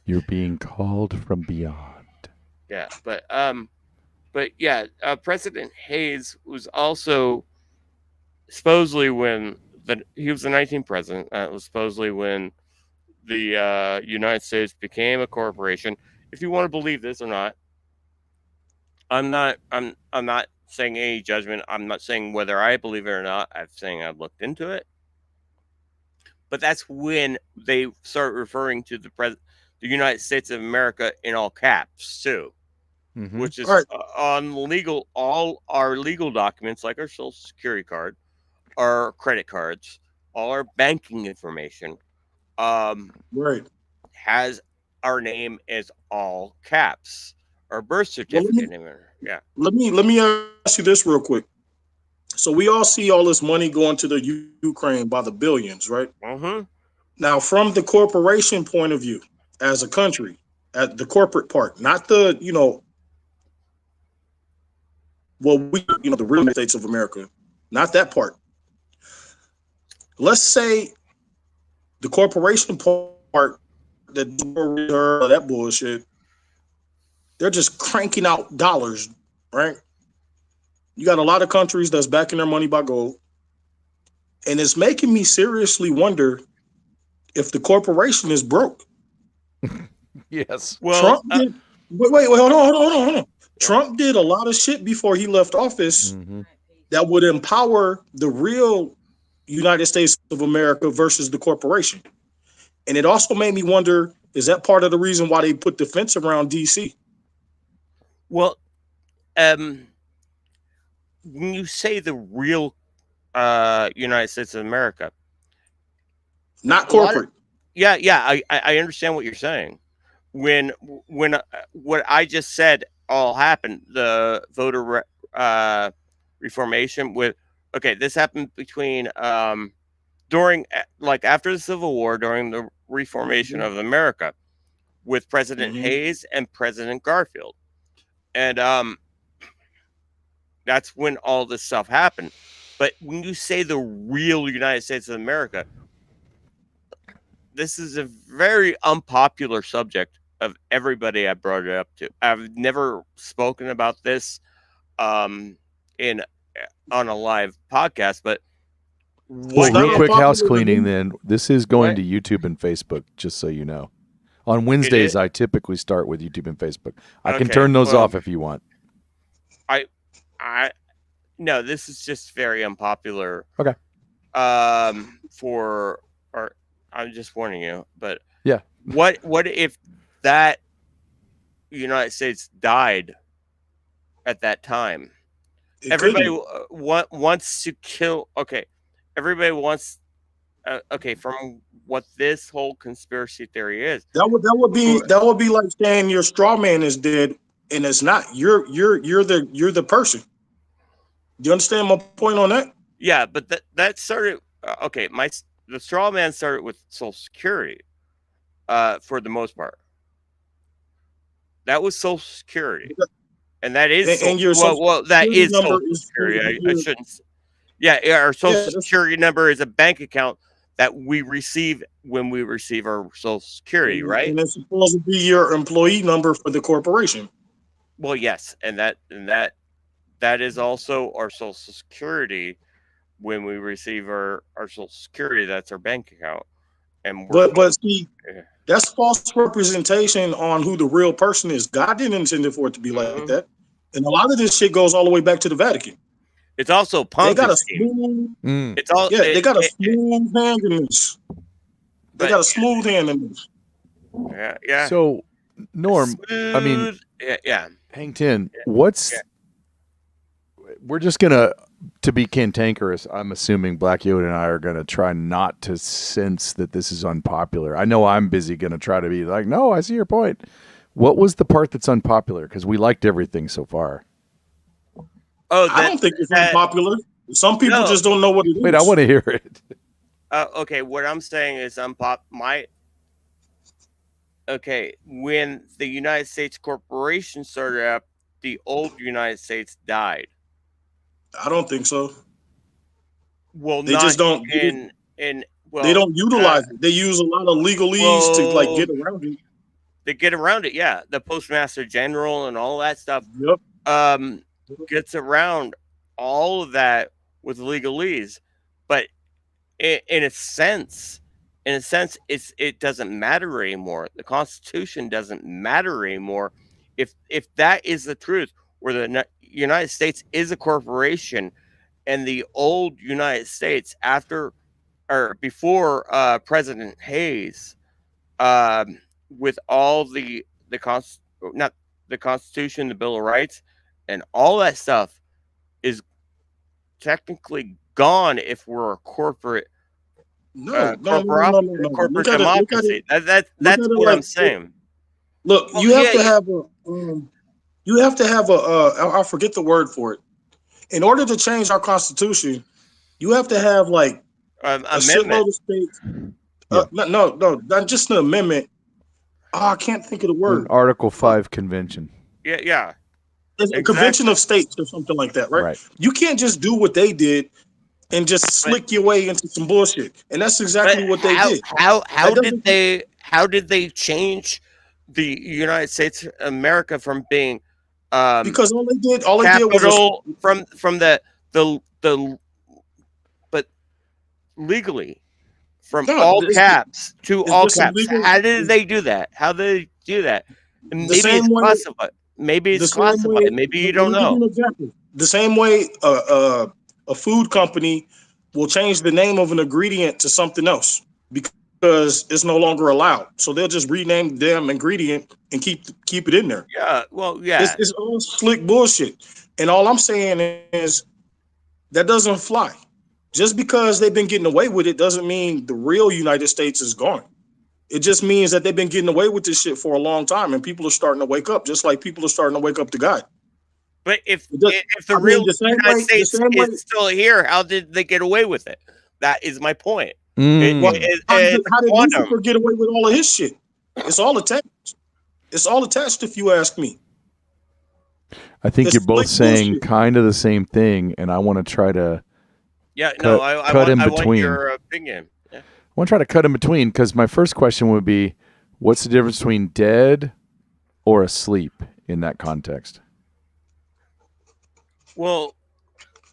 You're being called from beyond. Yeah, but yeah, President Hayes was also supposedly when he was the 19th president. It was supposedly when the United States became a corporation. If you want to believe this or not, I'm not saying any judgment. I'm not saying whether I believe it or not. I'm saying I've looked into it. But that's when they start referring to the United States of America in all caps too, which is on legal. All our legal documents, like our Social Security card, our credit cards, all our banking information, has our name as all caps. Our birth certificate. Let me ask you this real quick. So we all see all this money going to the Ukraine by the billions, right? Mm-hmm. Now, from the corporation point of view, as a country, at the corporate part, not the well, the real United States of America, not that part. Let's say the corporation part, that bullshit, they're just cranking out dollars, right? You got a lot of countries that's backing their money by gold. And it's making me seriously wonder if the corporation is broke. Yes. Well, Trump did. Wait, hold on. Trump did a lot of shit before he left office that would empower the real United States of America versus the corporation. And it also made me wonder, is that part of the reason why they put the fence around DC? Well, when you say the real United States of America, not corporate. I understand what you're saying. When what I just said all happened, the voter reformation with, okay, this happened between during, like, after the Civil War, during the reformation of America with President Hayes and President Garfield. And that's when all this stuff happened. But when you say the real United States of America, this is a very unpopular subject of everybody I brought it up to. I've never spoken about this on a live podcast, but well, real quick house cleaning then. This is going to YouTube and Facebook, just so you know. On Wednesdays, I typically start with YouTube and Facebook. I can turn those off if you want. No, this is just very unpopular. Okay. I'm just warning you, but yeah. What if that United States died at that time? Everybody wants to kill. Okay, everybody wants. Okay, from what this whole conspiracy theory is, that would be like saying your straw man is dead, and it's not. You're the person. Do you understand my point on that? Yeah, but that started. Okay, the straw man started with Social Security, for the most part. That was Social Security, and that is that is Social Security. I shouldn't. Yeah, our Social Security number is a bank account that we receive when we receive our Social Security, right? And it's supposed to be your employee number for the corporation. Well, yes, and that is also our Social Security. When we receive our Social Security, that's our bank account. And but see, that's false representation on who the real person is. God didn't intend it for it to be like that. And a lot of this shit goes all the way back to the Vatican. It's also Ponzi. They got a smooth, they got a smooth hand in this. They got a smooth hand in this. Yeah. So, Norm, I mean, Hang 10. We're just gonna, to be cantankerous, I'm assuming Black Yoda and I are gonna try not to sense that this is unpopular. I know I'm busy gonna try to be like, no, I see your point. What was the part that's unpopular? Because we liked everything so far. Oh, I don't think it's unpopular. Some people just don't know what it is. Wait, I want to hear it. Okay, what I'm saying is when the United States Corporation started up, the old United States died. I don't think so. Well, they just don't. They don't utilize it. They use a lot of legalese to get around it. They get around it, yeah. The Postmaster General and all that stuff. Yep. Gets around all of that with legalese, but in a sense, it doesn't matter anymore. The Constitution doesn't matter anymore. If that is the truth, where the United States is a corporation, and the old United States before President Hayes, with all the Constitution, the Bill of Rights, and all that stuff is technically gone if we're a corporate corporate democracy. That's what I'm saying. Look, you have to have I forget the word for it. In order to change our Constitution, you have to have like a shitload of states. No, not just an amendment. I can't think of the word. Article 5 convention. Yeah. It's a convention of states or something like that, right? Right. You can't just do what they did and just slick your way into some bullshit. And that's exactly what they did. How did they change the United States of America from being Because all they did was capital from the but legally from all caps to all caps. How did they do that? How did they do that? And maybe it's classified. Maybe it's classified. Maybe you don't know. The same way a food company will change the name of an ingredient to something else because it's no longer allowed. So they'll just rename the damn ingredient and keep it in there. Yeah, well, yeah. It's all slick bullshit. And all I'm saying is that doesn't fly. Just because they've been getting away with it doesn't mean the real United States is gone. It just means that they've been getting away with this shit for a long time, and people are starting to wake up, just like people are starting to wake up to God. But if the real United States is still here, how did they get away with it? That is my point. How did Lucifer get away with all of his shit? It's all attached. It's all attached, if you ask me. I think you're both saying kind of the same thing, and I want to try to cut in between. Want your opinion. Yeah. I want to try to cut in between because my first question would be, what's the difference between dead or asleep in that context? Well,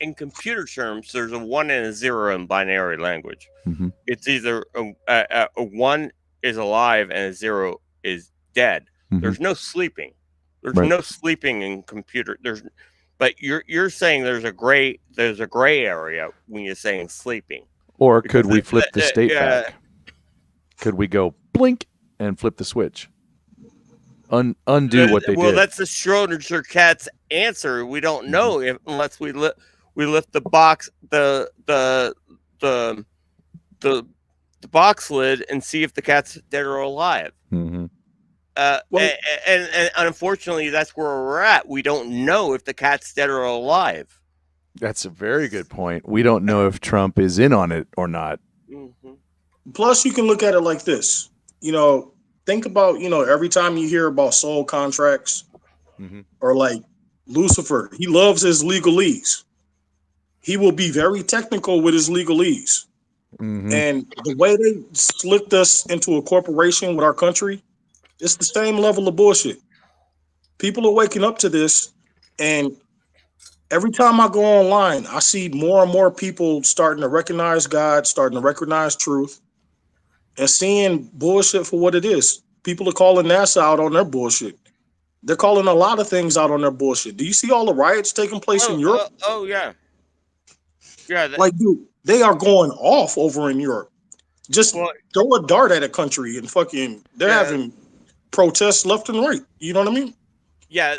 in computer terms, there's a 1 and a 0 in binary language. Mm-hmm. It's either a 1 is alive and a 0 is dead. Mm-hmm. There's no sleeping. There's no sleeping in computer. But you're saying there's a gray area when you're saying sleeping. Or could we flip the state back? Could we go blink and flip the switch? Undo what they did. Well, that's the Schrodinger cat's answer. We don't know unless we lift the box the box lid and see if the cat's dead or alive. Mm-hmm. And unfortunately, that's where we're at. We don't know if the cat's dead or alive. That's a very good point. We don't know if Trump is in on it or not. Mm-hmm. Plus, you can look at it like this. Think about, every time you hear about soul contracts or like Lucifer, he loves his legalese. He will be very technical with his legalese. Mm-hmm. And the way they slicked us into a corporation with our country, it's the same level of bullshit. People are waking up to this, and every time I go online, I see more and more people starting to recognize God, starting to recognize truth, and seeing bullshit for what it is. People are calling NASA out on their bullshit. They're calling a lot of things out on their bullshit. Do you see all the riots taking place in Europe? Yeah. Yeah. Dude, they are going off over in Europe. Just throw a dart at a country and they're having protests left and right. You know what I mean? Yeah.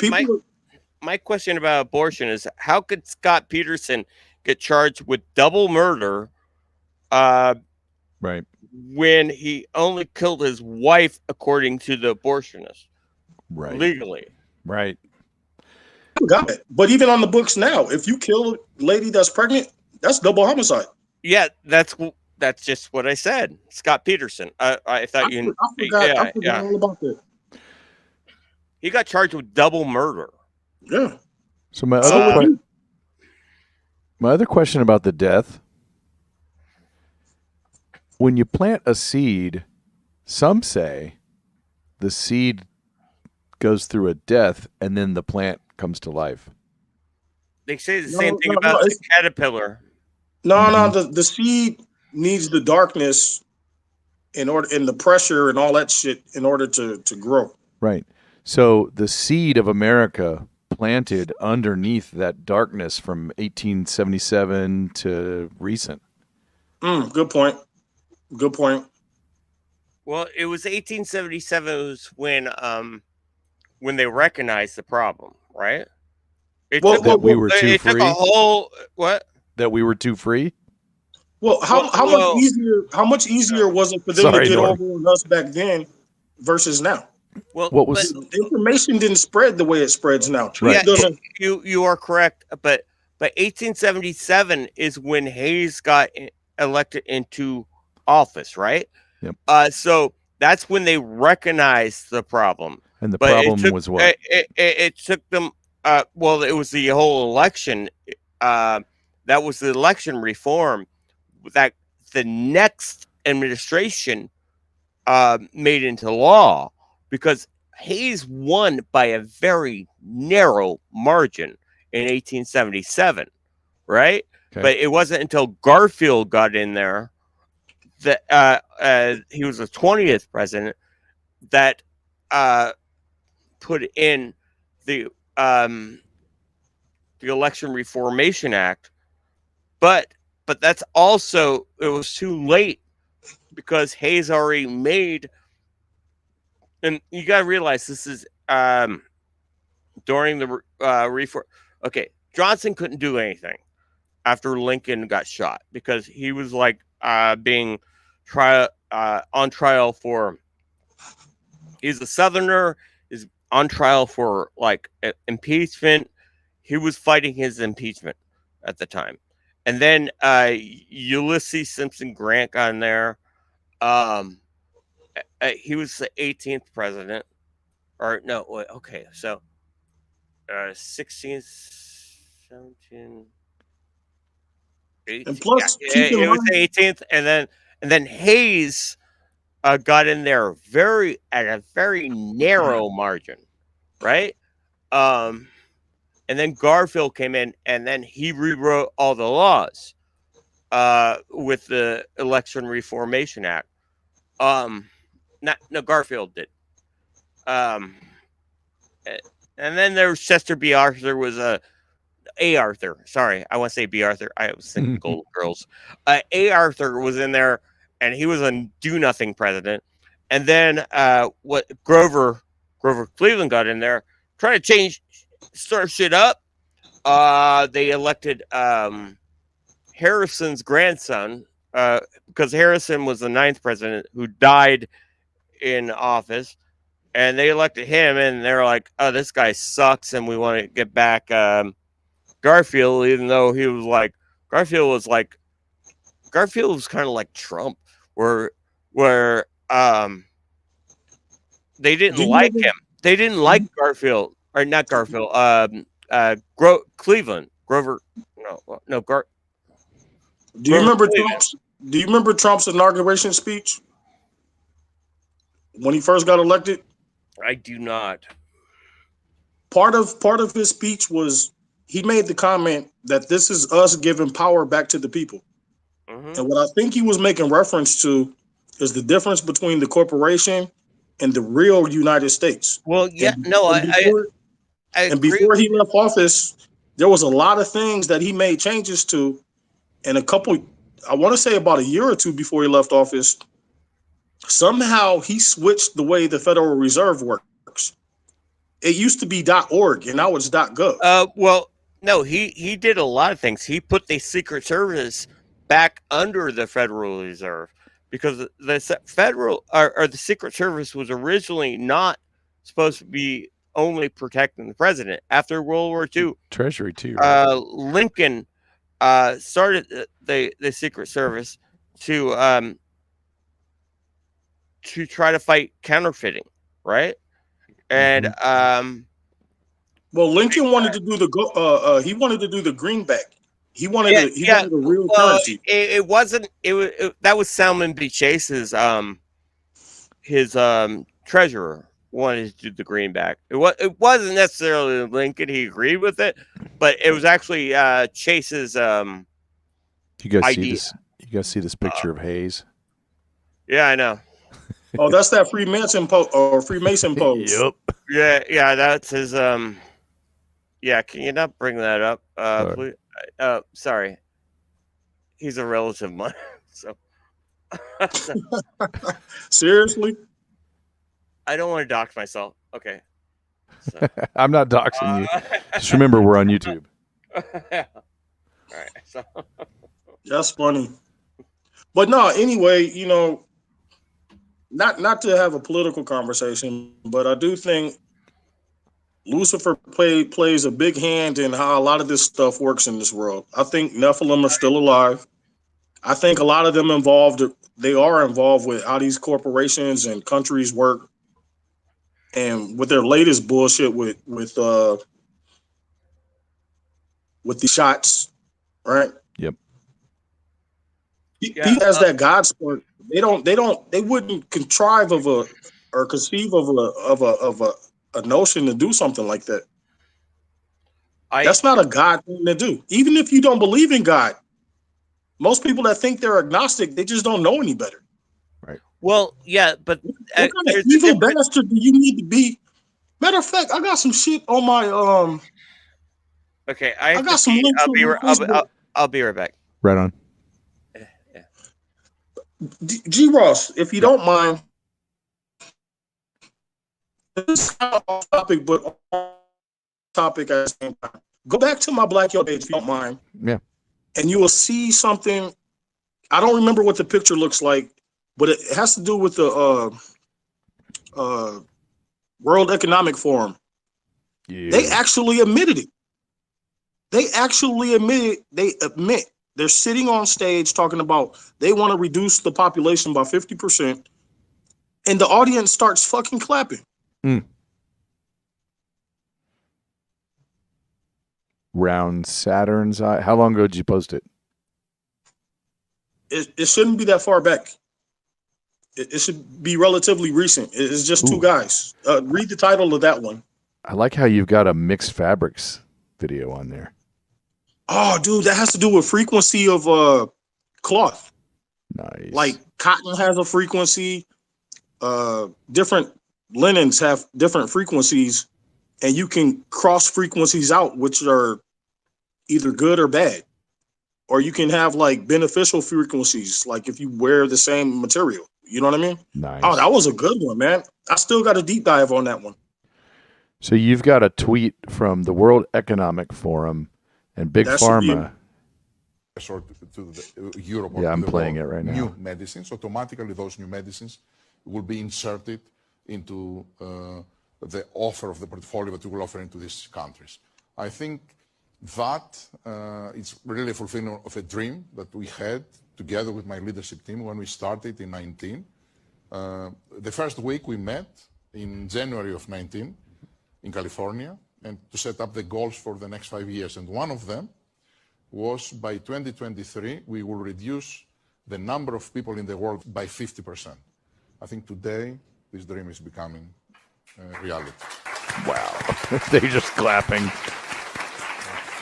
My question about abortion is, how could Scott Peterson get charged with double murder? Right. When he only killed his wife, according to the abortionist, legally. Right. Got it. But even on the books now, if you kill a lady that's pregnant, that's double homicide. Yeah, that's just what I said. Scott Peterson. I thought I forgot all about that. He got charged with double murder. Yeah. So my other question about the death. When you plant a seed, some say the seed goes through a death and then the plant comes to life. They say the same thing about the caterpillar. No, the seed needs the darkness and the pressure and all that shit in order to grow. Right. So the seed of America planted underneath that darkness from 1877 to recent. Good point. Good point. Well, it was 1877 was when they recognized the problem, right? That we were too free. Took a whole what? That we were too free. Well, how much easier was it for them to get over on us back then versus now? Well, the information didn't spread the way it spreads now. Right. You are correct, but 1877 is when Hayes got elected into office, right? Yep. So that's when they recognized the problem. And the problem was what? It took them well, it was the whole election. That was the election reform that the next administration made into law, because Hayes won by a very narrow margin in 1877, right? Okay. But it wasn't until Garfield got in there that he was the 20th president that put in the Election Reformation Act. But that's also, it was too late because Hayes already made, and you got to realize this is during the reform. Okay, Johnson couldn't do anything after Lincoln got shot because he was like being on trial for. He's a Southerner. Is on trial for like impeachment. He was fighting his impeachment at the time, and then Ulysses Simpson Grant got in there. He was the 18th president, or no? Wait, okay, so 16, 17, 18. And plus, Yeah, keep in it was mind, the 18th, and then Hayes got in there at a very narrow margin, right? And then Garfield came in, and then he rewrote all the laws with the Election Reformation Act. No, Garfield did. And then there was Chester B. Arthur was A. Arthur. Sorry, I want to say B. Arthur. I was thinking Golden Girls. A. Arthur was in there, and he was a do-nothing president. And then what Grover Cleveland got in there, trying to start shit up. They elected Harrison's grandson, because Harrison was the 9th president who died in office, and they elected him, and they're like, oh, this guy sucks, and we want to get back Garfield, even though he was like, Garfield was kind of like Trump, where they didn't like him. They didn't like Garfield, or not Garfield, Cleveland, Grover, no, do you remember Trump's inauguration speech when he first got elected? I do not. Part of his speech was he made the comment that this is us giving power back to the people. Mm-hmm. And what I think he was making reference to is the difference between the corporation and the real United States. Well, yeah, before he left office, there was a lot of things that he made changes to. And I want to say about a year or two before he left office, somehow he switched the way the Federal Reserve works. It used to be .org, and now it's .gov. Well, no, he did a lot of things. He put the Secret Service back under the Federal Reserve, because the federal or the Secret Service was originally not supposed to be only protecting the president. After World War II, Treasury too. Right? Lincoln started the Secret Service to try to fight counterfeiting, right? And well, Lincoln wanted to do he wanted to do the greenback. He wanted a real currency. It wasn't. That was Salmon B. Chase's his treasurer wanted to do the greenback. It wasn't necessarily Lincoln. He agreed with it, but it was actually Chase's you guys idea. See this? You guys see this picture of Hayes? Yeah, I know. Oh, that's that Freemason pose. Yep. Yeah, that's his. Yeah, can you not bring that up, please? Sorry, he's a relative of mine. So, seriously, I don't want to dox myself. Okay, so. I'm not doxing you. Just remember, we're on YouTube. All right, so that's funny. But no, anyway, not to have a political conversation, but I do think Lucifer plays a big hand in how a lot of this stuff works in this world. I think Nephilim are still alive. I think a lot of them they are involved with how these corporations and countries work. And with their latest bullshit with with the shots, right? Yep. He has that God spark. They wouldn't contrive of a or conceive of a notion to do something like that. That's not a God thing to do. Even if you don't believe in God, most people that think they're agnostic, they just don't know any better. Right. Well, yeah, but what kind of evil bastard do you need to be? Matter of fact, I got some shit on my Okay, I got some links on my Facebook. I'll be right back. Right on. Yeah. G. Ross, if you don't mind, this is kind of off topic, but on topic at the same time. Go back to my Black Yo page if you don't mind. Yeah. And you will see something. I don't remember what the picture looks like, but it has to do with the World Economic Forum. Yeah. They actually admitted it. They admit they're sitting on stage talking about they want to reduce the population by 50%, and the audience starts fucking clapping. Round Saturn's eye. How long ago did you post it? It shouldn't be that far back. It should be relatively recent. It's just two guys. Read the title of that one. I like how you've got a mixed fabrics video on there. Oh, dude, that has to do with frequency of cloth. Nice. Like cotton has a frequency. Different linens have different frequencies, and you can cross frequencies out, which are either good or bad. Or you can have like beneficial frequencies, like if you wear the same material. You know what I mean? Nice. Oh, that was a good one, man. I still got a deep dive on that one. So you've got a tweet from the World Economic Forum and Big Pharma. To Europe. Yeah, I'm playing it right now. New medicines, automatically those new medicines will be inserted into the offer of the portfolio that we will offer into these countries. I think that it's really a fulfillment of a dream that we had together with my leadership team when we started in 19. The first week we met in January of 19 in California, and to set up the goals for the next 5 years. And one of them was by 2023, we will reduce the number of people in the world by 50%. I think today this dream is becoming reality. Wow. They're just clapping.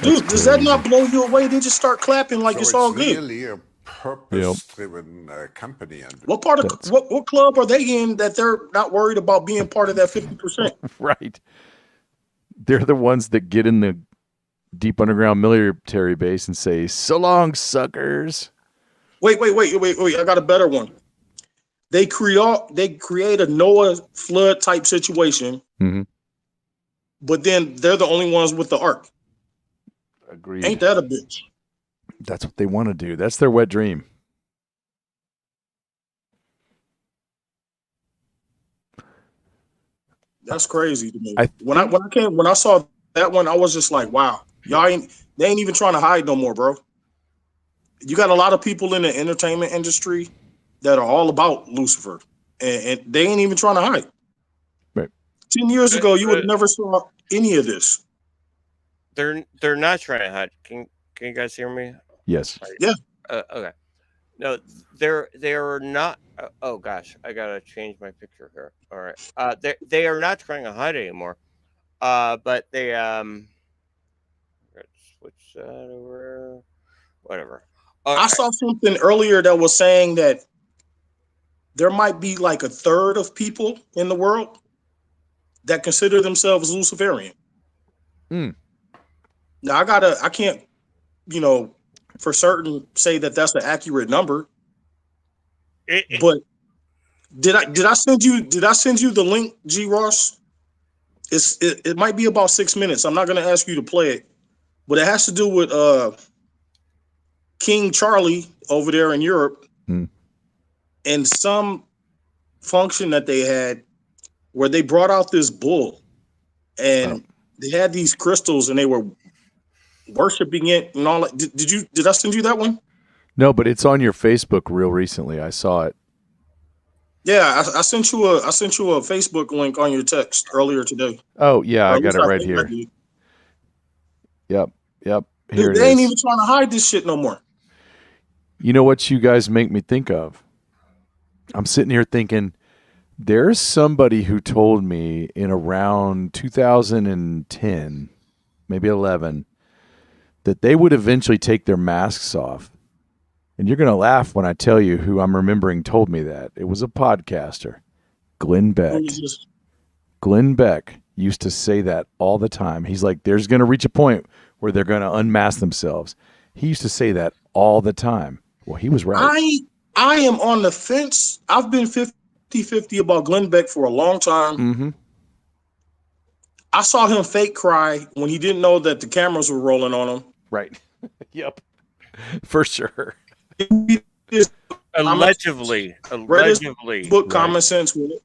Dude, does that not blow you away? They just start clapping like it's all good. Really a purpose-driven company. And what part of what club are they in that they're not worried about being part of that 50%? Right. They're the ones that get in the deep underground military base and say, "So long, suckers." Wait. I got a better one. They create a Noah flood type situation, but then they're the only ones with the ark. Agreed. Ain't that a bitch? That's what they want to do. That's their wet dream. That's crazy to me. When I saw that one, I was just like, wow, they ain't even trying to hide no more, bro. You got a lot of people in the entertainment industry that are all about Lucifer, and they ain't even trying to hide. Right. 10 years ago, you would never saw any of this. They're not trying to hide. Can you guys hear me? Yes. Yeah. Okay. No, they're not. Oh gosh, I gotta change my picture here. All right. They are not trying to hide anymore. But they let's switch that over. Whatever. I saw something earlier that was saying that there might be like a third of people in the world that consider themselves Luciferian. Now I can't, for certain say that that's an accurate number. But did I send you the link, G. Ross? It might be about 6 minutes. I'm not going to ask you to play it, but it has to do with King Charlie over there in Europe and some function that they had where they brought out this bull and they had these crystals and they were worshiping it and all that. Did I send you that one? No, but it's on your Facebook real recently. I saw it. Yeah, I sent you a Facebook link on your text earlier today. Oh yeah, I got it right here. Yep. Here Dude, it they ain't is. even trying to hide this shit no more. You know what you guys make me think of? I'm sitting here thinking, there's somebody who told me in around 2010, maybe 11, that they would eventually take their masks off. And you're going to laugh when I tell you who I'm remembering told me that. It was a podcaster, Glenn Beck. Who was this? Glenn Beck used to say that all the time. He's like, there's going to reach a point where they're going to unmask themselves. He used to say that all the time. Well, he was right. I am on the fence. I've been 50-50 about Glenn Beck for a long time. Mm-hmm. I saw him fake cry when he didn't know that the cameras were rolling on him. Right. Yep. For sure. Allegedly. Book Common Sense with it.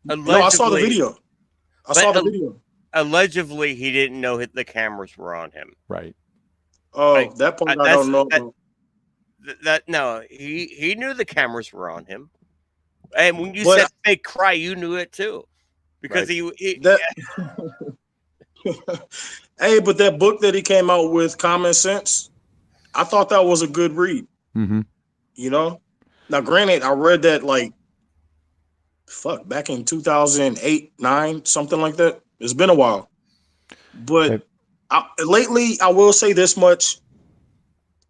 Allegedly. No, I saw the video. I saw the video. Allegedly, he didn't know the cameras were on him. Right. Oh, that part I don't know. No, he knew the cameras were on him. And when you said fake cry, you knew it too. Because he Hey, but that book that he came out with, Common Sense, I thought that was a good read. Mm-hmm. You know? Now, granted, I read that back in 2008, 9, something like that. It's been a while. But lately, I will say this much.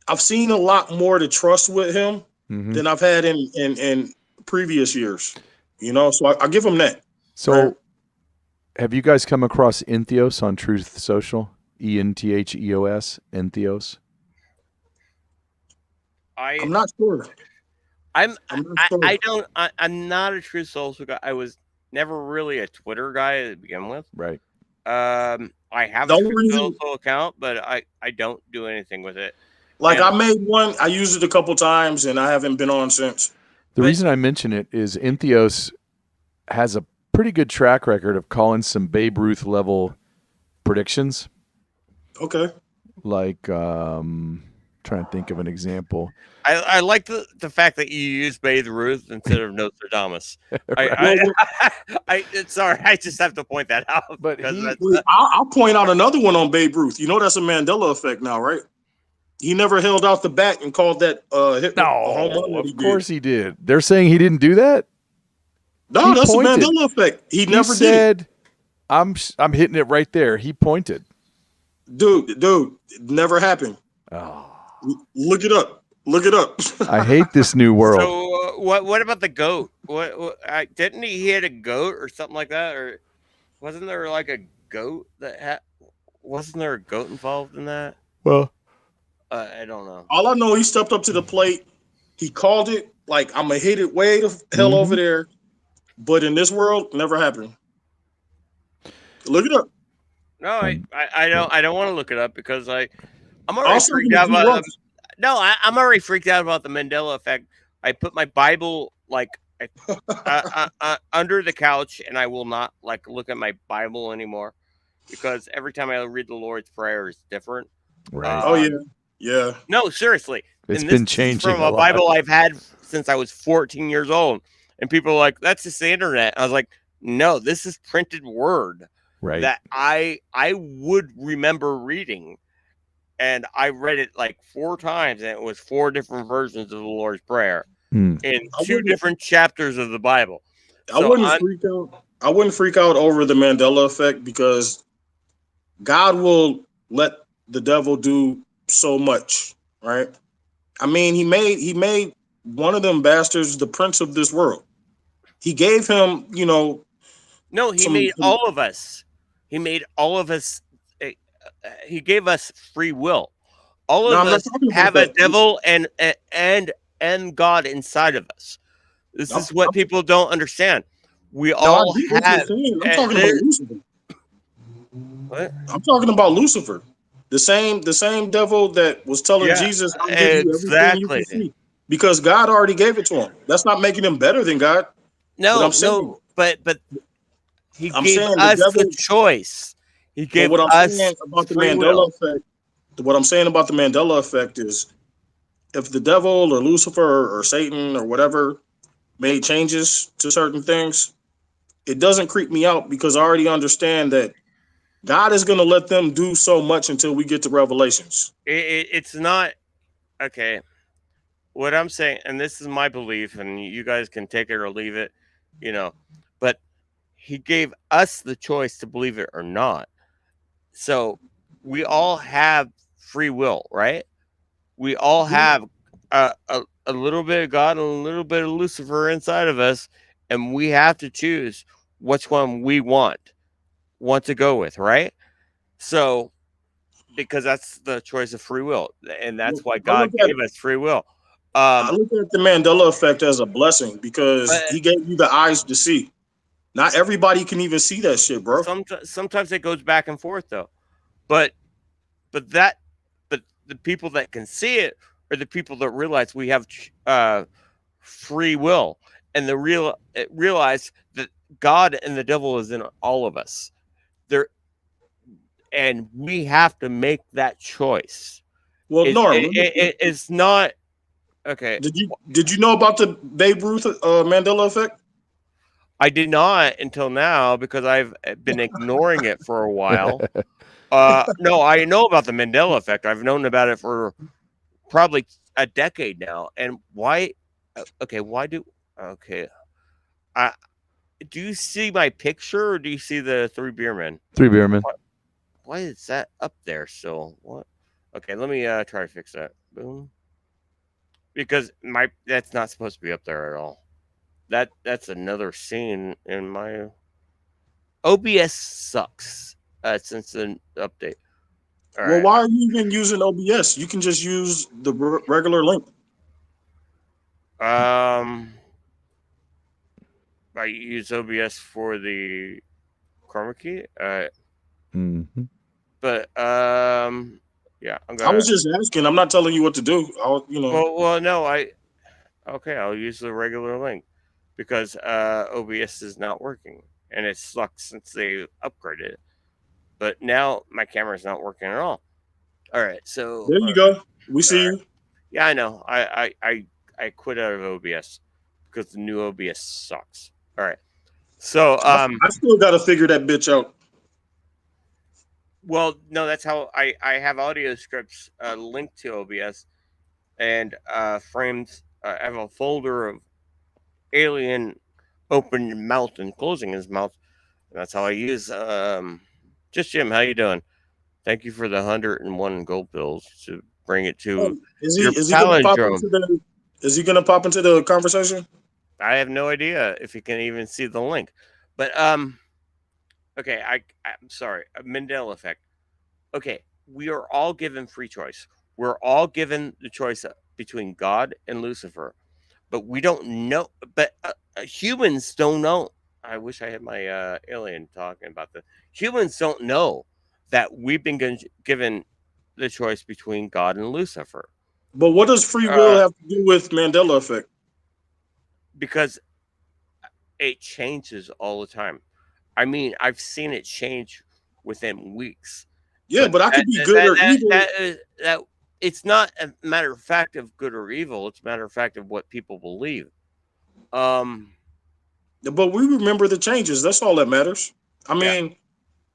I've seen a lot more to trust with him than I've had in previous years. You know, so I give him that. So have you guys come across Entheos on Truth Social? ENTHEOS, Entheos? I'm not sure. I'm not a Truth Social guy. I was never really a Twitter guy to begin with. Right. I have a Truth Social account, but I don't do anything with it. I made one. I used it a couple times, and I haven't been on since. The reason I mention it is Entheos has a pretty good track record of calling some Babe Ruth level predictions. Okay. Trying to think of an example. I like the fact that you use Babe Ruth instead of Nostradamus. Sorry, I just have to point that out. But I'll point out another one on Babe Ruth. You know that's a Mandela effect now, right? He never held out the bat and called that hit. No, of course he did. They're saying he didn't do that? No, that's a Mandela effect. He never said, I'm hitting it right there. He pointed. Dude, it never happened. Oh. Look it up. I hate this new world. So what about the goat? What didn't he hit a goat or something like that? Or wasn't there like a goat wasn't there a goat involved in that? Well, I don't know. All I know, he stepped up to the plate. He called it like, I'm gonna hit it way the hell over there. But in this world, never happened. Look it up. No, I don't want to look it up because I'm already freaked out about. I'm already freaked out about the Mandela effect. I put my Bible under the couch, and I will not look at my Bible anymore because every time I read the Lord's Prayer, it's different. Right. Yeah. No, seriously, it's been changing from a Bible I've had since I was 14 years old, and people are like, "That's just the internet." I was like, "No, this is printed word." Right. That I would remember reading, and I read it 4 times, and it was 4 different versions of the Lord's Prayer in 2 different chapters of the Bible. I wouldn't freak out over the Mandela effect because God will let the devil do so much, right? I mean, he made one of them bastards the prince of this world. He gave him, No, he made all of us. He made all of us. He gave us free will. All of us have a devil and God inside of us. This is what people don't understand. We all have. I'm talking about Lucifer. What? I'm talking about Lucifer, the same devil that was telling Jesus, "I'll give you everything you can see," because God already gave it to him. That's not making him better than God. No, but he gave us the choice. He gave us about the Mandela effect. What I'm saying about the Mandela effect is, if the devil or Lucifer or Satan or whatever made changes to certain things, it doesn't creep me out because I already understand that God is going to let them do so much until we get to Revelations. It's not okay. What I'm saying, and this is my belief, and you guys can take it or leave it, but he gave us the choice to believe it or not. So we all have free will, right? We all have a little bit of God and a little bit of Lucifer inside of us, and we have to choose which one we want to go with, right? So because that's the choice of free will, and that's why God gave us free will. I look at the Mandela effect as a blessing because he gave you the eyes to see. Not everybody can even see that shit, bro. Sometimes it goes back and forth though, but the people that can see it are the people that realize we have free will, and realize that God and the devil is in all of us. And we have to make that choice. Well, Norm, it's not okay. Did you know about the Babe Ruth Mandela effect? I did not until now because I've been ignoring it for a while. No, I know about the Mandela effect. I've known about it for probably a decade now. And why? Okay, do you see my picture or do you see the three beermen? Three beermen. Why is that up there still? What? Okay, let me try to fix that. Boom. Because that's not supposed to be up there at all. That's another scene in my OBS sucks since the update. Well, why are you even using OBS? You can just use the regular link. I use OBS for the chroma key. But yeah, I was just asking. I'm not telling you what to do. Well, no, I'll use the regular link because OBS is not working and it sucks since they upgraded it. But now my camera is not working at all. All right, so there you go. We see you. Yeah, I know. I quit out of OBS because the new OBS sucks. All right, so I still got to figure that bitch out. Well, no, that's how I have audio scripts linked to OBS and frames. I have a folder of alien opening mouth and closing his mouth. And that's how I use. Just Jim, how you doing? Thank you for the 101 gold bills to bring it to. Is he gonna pop into the conversation? I have no idea if he can even see the link, but okay. I'm sorry. Mandela effect. Okay, we are all given free choice. We're all given the choice between God and Lucifer, but we don't know. But humans don't know. I wish I had my alien talking about this. Humans don't know that we've been given the choice between God and Lucifer. But what does free will have to do with Mandela effect? Because it changes all the time. I mean, I've seen it change within weeks. Yeah, but I could be good or evil. It's not a matter of fact of good or evil. It's a matter of fact of what people believe. But we remember the changes. That's all that matters. I mean,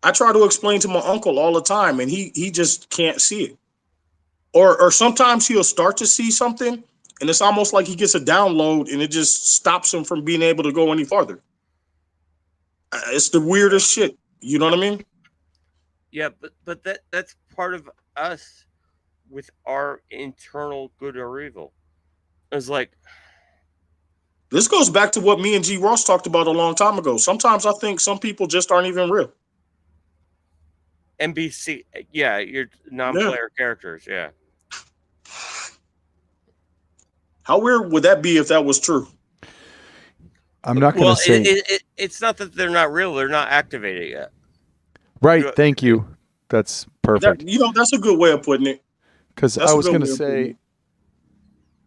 I try to explain to my uncle all the time, and he just can't see it. Or sometimes he'll start to see something, and it's almost like he gets a download, and it just stops him from being able to go any farther. It's the weirdest shit. You know what I mean? Yeah, but that's part of us with our internal good or evil. It's like this goes back to what me and G. Ross talked about a long time ago. Sometimes I think some people just aren't even real. NPC, yeah, you're non-player characters, yeah. How weird would that be if that was true? I'm not going to say it's not that they're not real; they're not activated yet. Right. Thank you. That's perfect. That's a good way of putting it. Because I was going to say,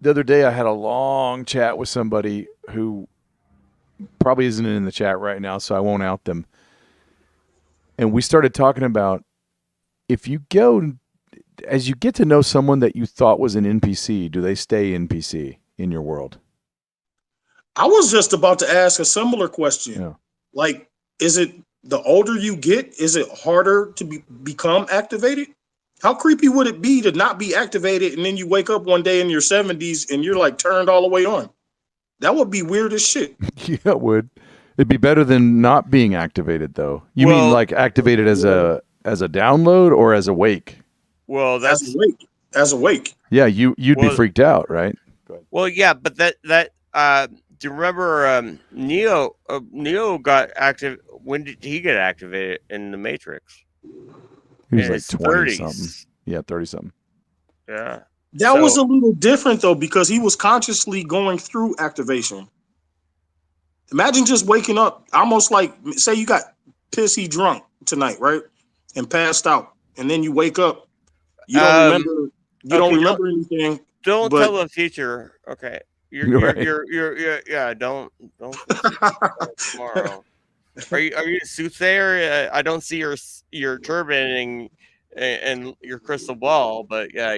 the other day I had a long chat with somebody who probably isn't in the chat right now, so I won't out them. And we started talking about if you go, as you get to know someone that you thought was an NPC, do they stay NPC in your world? I was just about to ask a similar question. Yeah. Like, is it the older you get, is it harder to become activated? How creepy would it be to not be activated and then you wake up one day in your 70s and you're like turned all the way on? That would be weird as shit. Yeah, it would. It'd be better than not being activated, though. You mean like activated as a download or as awake? Well, that's as awake. Yeah, you'd be freaked out, right? Well, yeah, but that do you remember Neo? Neo got active. When did he get activated in the Matrix? He was like 20 something. Yeah, 30 something. Yeah. That was a little different though, because he was consciously going through activation. Imagine just waking up, almost like, say you got pissy drunk tonight, right, and passed out, and then you wake up, you don't remember, don't remember anything. Don't tell the future. Okay, you're yeah. Don't tomorrow. Are you a soothsayer? I don't see your turban and your crystal ball, but yeah.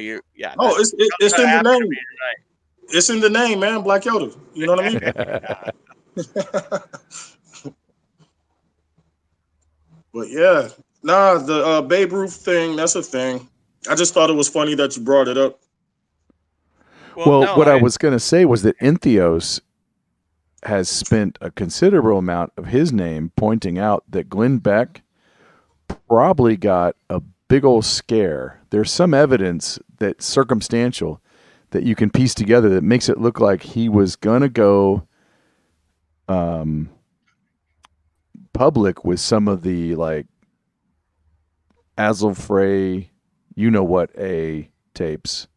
Oh, it's in the name. It's in the name, man. Black Yoda. You know what I mean? But yeah, the Babe Ruth thing, that's a thing. I just thought it was funny that you brought it up. Well, what I was going to say was that Entheos has spent a considerable amount of his name pointing out that Glenn Beck probably got a big old scare. There's some evidence that's circumstantial that you can piece together that makes it look like he was going to go public with some of the like Azel Frey, you know what, tapes,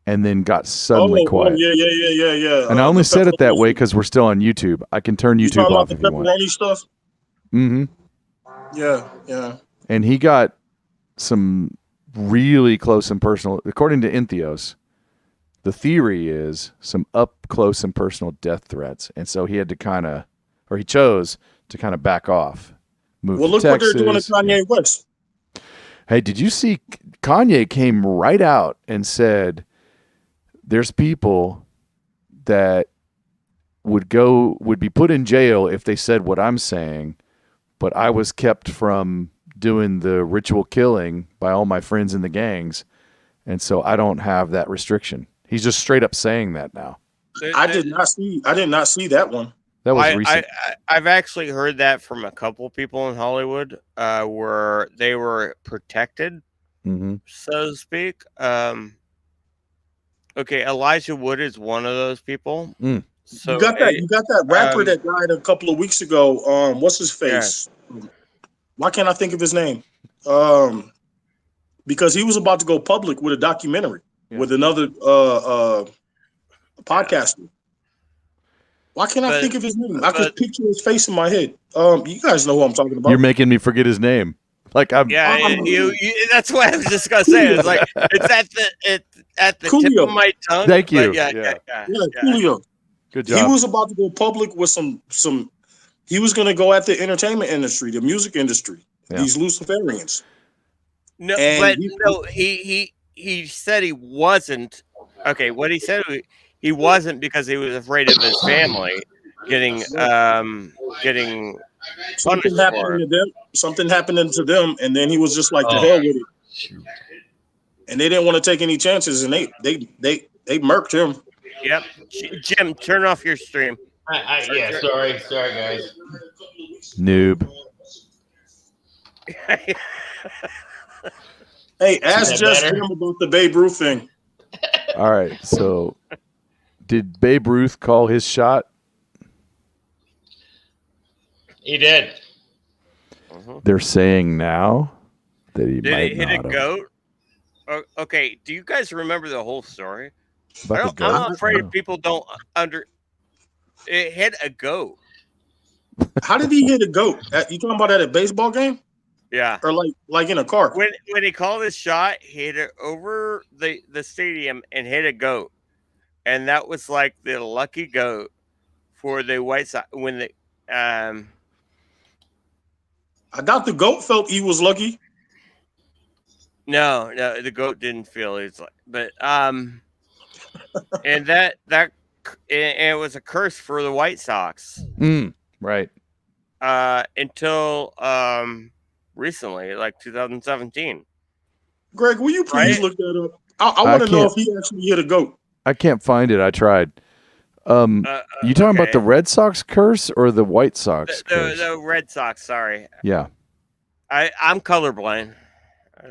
and then got suddenly quiet. Yeah. And I only said it that way because we're still on YouTube. I can turn YouTube off if you want. Stuff? Mm-hmm. Yeah. And he got some really close and personal, according to Entheos, the theory is some up close and personal death threats. And so he had to he chose to kind of back off. Move to Texas. What they're doing to Kanye West. Hey, did you see Kanye came right out and said there's people that would be put in jail if they said what I'm saying, but I was kept from doing the ritual killing by all my friends in the gangs, and so I don't have that restriction. He's just straight up saying that now. I did not see that one. That was recent. I've actually heard that from a couple people in Hollywood, where they were protected, so to speak. Okay, Elijah Wood is one of those people. So you got that rapper that died a couple of weeks ago. What's his face? Yeah. Why can't I think of his name? Because he was about to go public with a documentary with another podcaster. Why can't I think of his name? I could picture his face in my head. You guys know who I'm talking about. You're making me forget his name. Like I'm. Yeah, that's what I was just gonna say. It's like it's at the tip of my tongue. Thank you. Yeah, Coolio. Good job. He was about to go public with some. He was going to go at the entertainment industry, the music industry. Yeah. These Luciferians. No, and he said he wasn't. Okay, what he said, he wasn't because he was afraid of his family getting something happening to them. Something happening to them, and then he was just like, "To hell with it." And they didn't want to take any chances, and they murked him. Yep, Jim, turn off your stream. Sorry, guys. Noob. Hey, ask Jess Jim about the Babe Ruth thing. All right, so did Babe Ruth call his shot? He did. They're saying now that he did might hit not a goat. Okay, do you guys remember the whole story? I'm not afraid people don't It hit a goat. How did he hit a goat? You talking about at a baseball game? Yeah. Or like in a car? When he called his shot, he hit it over the stadium and hit a goat. And that was like the lucky goat for the White Sox when the I doubt the goat felt he was lucky. No, the goat didn't feel it's like, but and that it was a curse for the White Sox. Right. until recently, like 2017. Greg, will you please Right? look that up? I want to know if he actually hit a goat. I can't find it. I tried. You talking about the Okay. Red Sox curse or the White Sox curse? The Red Sox. Sorry, Yeah, I'm colorblind.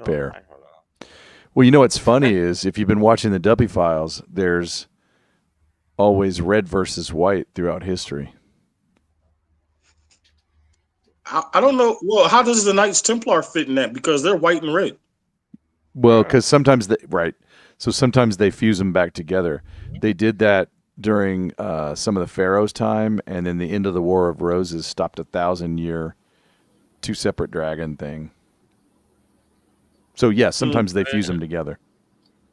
fair. I don't know. Well, you know what's funny is if you've been watching the Duppy Files, there's always red versus white throughout history. I don't know. Well, how does the Knights Templar fit in that? Because they're white and red. Well, because sometimes so sometimes they fuse them back together. They did that during some of the Pharaoh's time, and then the end of the War of Roses stopped 1,000-year two separate dragon thing. So yes, sometimes they fuse them together.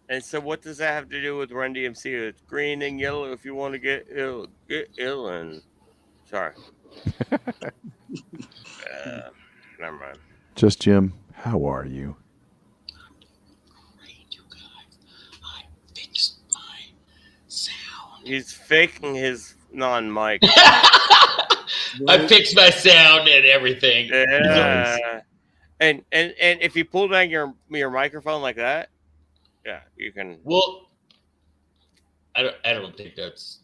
And so, what does that have to do with Run DMC? It's green and yellow. If you want to get ill, and sorry, never mind. Just Jim, how are you? Great, you guys. I fixed my sound. He's faking his non-mic. I fixed my sound and everything. Yeah. And if you pull down your microphone like that, yeah, you can. Well, I don't think that's.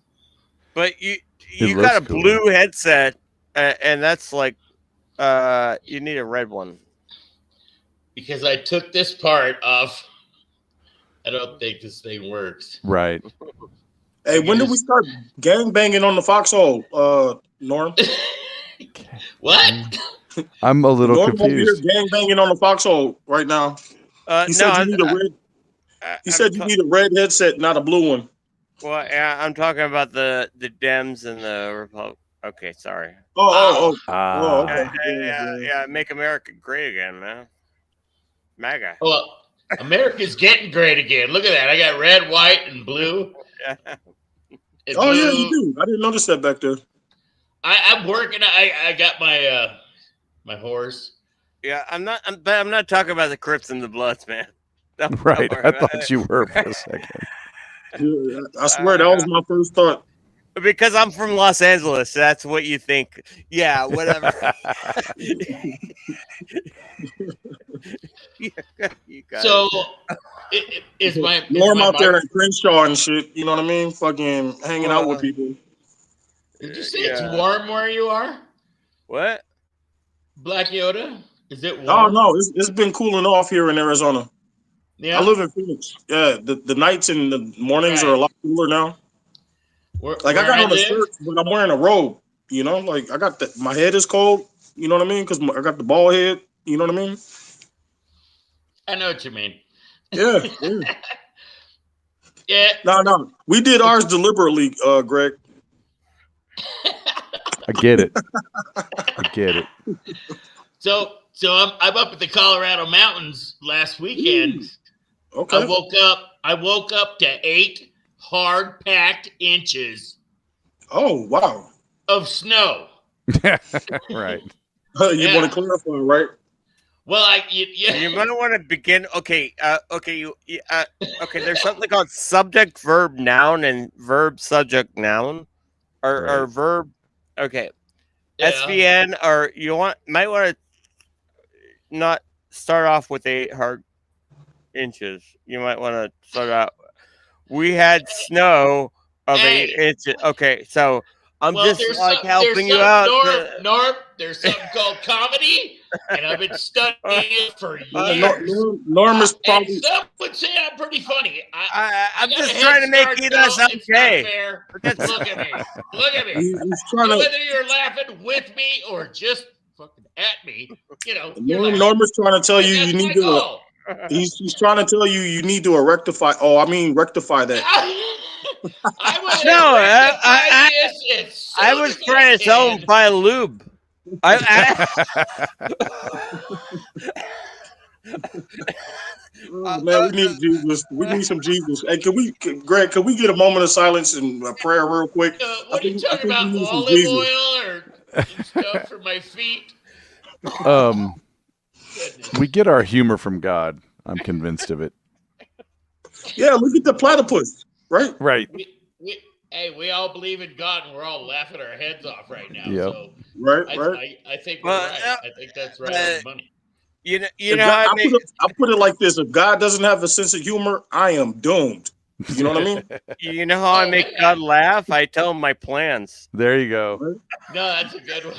But you It got a looks cool. blue headset, and that's like, you need a red one. Because I took this part off. I don't think this thing works. Right. Hey, when did we start gang banging on the foxhole, Norm? What? I'm a little Norm over here confused. gang banging on the foxhole right now. He said you need a red. He said you need a red headset, not a blue one. Well, yeah, I'm talking about the Dems and the Republic. Okay, sorry. Oh, Ah. okay. Yeah, make America great again, man. MAGA. Well, America's getting great again. Look at that. I got red, white, and blue. And Oh yeah, blue. you do. I didn't notice that back there. I'm working. I got my my horse. Yeah, I'm not talking about the Crips and the Bloods, man. Right. I thought you were for a second. Yeah, I swear that was my first thought. Because I'm from Los Angeles, that's what you think. Yeah, whatever. You guys. So is my Norm out there mic- in Crenshaw and shit. You know what I mean? Fucking hanging out with Well, people. Did you say it's warm where you are? What? Black Yoda? Is it warm? Oh no, it's been cooling off here in Arizona. Yeah. I live in Phoenix. Yeah, the nights and the mornings are a lot cooler now. I got on a shirt, but I'm wearing a robe. You know, like I got my head is cold. You know what I mean? Because I got the bald head. You know what I mean? I know what you mean. Yeah. Yeah. No. We did ours deliberately, Greg. I get it. I get it. So I'm up at the Colorado mountains last weekend. Okay. I woke up to 8 hard packed inches. Oh wow. Of snow. Right. You want to clarify, right? Well, you might want to begin. Okay. Okay. Okay. There's something called subject, verb, noun, and verb, subject, noun, or verb. Okay. Yeah. SVN, or might want to not start off with 8 hard inches. You might want to start out. We had snow of 8 inches. Okay, so I'm just like helping you out. Norm, there's something called comedy, and I've been studying it for years. Norm is probably. And some would say I'm pretty funny. I'm just trying to make you guys okay. Look at me. Look at me. He's trying whether you're laughing with me or just fucking at me, Norm is trying to tell you you need to. He's trying to tell you need to rectify. Oh, I mean rectify that. I was trying to tell him buy lube. Man, we need Jesus. We need some Jesus. Hey, Greg, can we get a moment of silence and a prayer real quick? What are you talking about? Olive oil or stuff for my feet? We get our humor from God. I'm convinced of it. Yeah, look at the platypus, right? Right. Hey, we all believe in God, and we're all laughing our heads off right now. Yep. So Right. I think we're right. I think that's right on the money. You know If how God, I put it like this: if God doesn't have a sense of humor, I am doomed. You know what I mean? you know how I make man. God laugh? I tell him my plans. There you go. Right? No, that's a good one.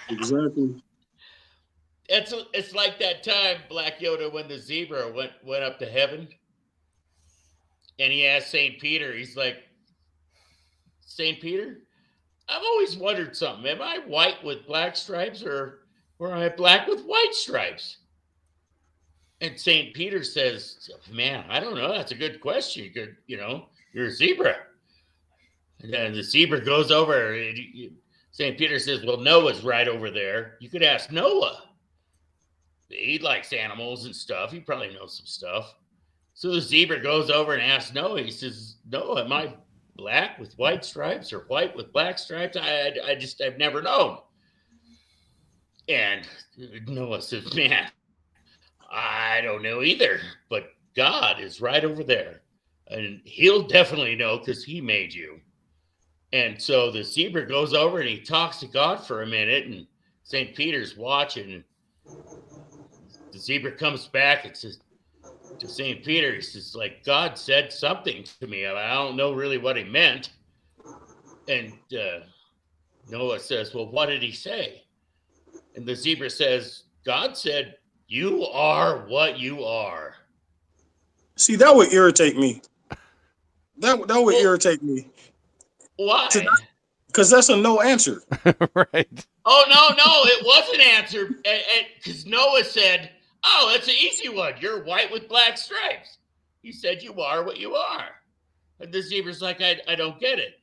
Exactly. It's like that time Black Yoda when the zebra went up to heaven, and he asked Saint Peter. He's like, Saint Peter, I've always wondered something. Am I white with black stripes, or am I black with white stripes? And Saint Peter says, "Man, I don't know. That's a good question. You're a zebra." And then the zebra goes over. Saint Peter says, "Well, Noah's right over there. You could ask Noah. He likes animals and stuff. He probably knows some stuff." So the zebra goes over and asks Noah. He says, "Noah, am I black with white stripes or white with black stripes? I've never known." And Noah says, "Man, I don't know either, but God is right over there, and he'll definitely know because he made you." And so the zebra goes over and he talks to God for a minute, and St. Peter's watching. The zebra comes back and says to St. Peter, he says, like, God said something to me. I don't know really what he meant. And Noah says, "Well, what did he say?" And the zebra says, "God said, you are what you are." See, that would irritate me. That would irritate me. Why? Because that's a no answer. Right. Oh, no, it was an answer. Because Noah said, "Oh, that's an easy one. You're white with black stripes." He said, "You are what you are." And the zebra's like, I don't get it.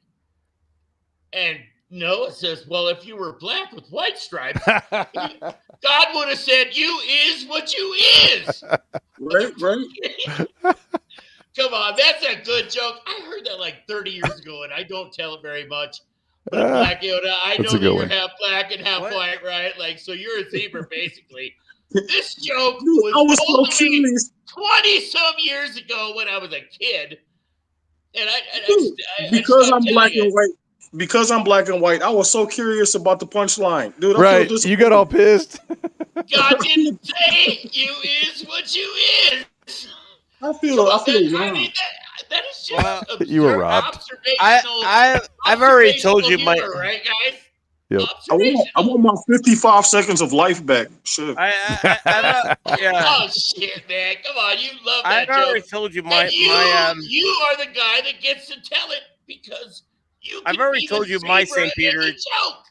And Noah says, "Well, if you were black with white stripes, God would have said, you is what you is." Right. Come on, that's a good joke. I heard that like 30 years ago, and I don't tell it very much. But Black Yoda, I That's know a that good you're one. half black and half white, right? Like, so you're a zebra, basically. This joke Dude, I was told so to me curious. 20-some years ago when I was a kid. And Because I'm black and white. Because I'm black and white, I was so curious about the punchline, dude. I feel Right. disappointed. You got all pissed. God didn't say you is what you is. I feel I mean, wrong. that is just You were robbed. observational. I've already told you my. humor, right, guys? Yep. I want my 55 seconds of life back. Shit. Oh shit, man! Come on, you love that I've already joke. told you And you are the guy that gets to tell it because you. I've already told you my St. Peter joke.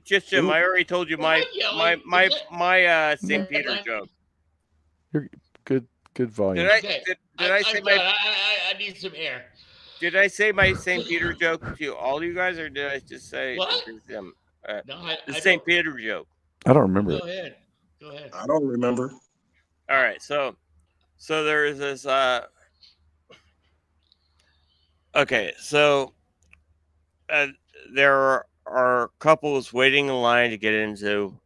Just Jim, I already told you my St. Peter joke. You're good volume. Did I say my? I need some air. Did I say my St. Peter joke to all you guys, or did I just say what? Him? No, the St. Peter joke. I don't remember Go ahead. I don't remember. All right, so there's this. Okay, so there are couples waiting in line to get into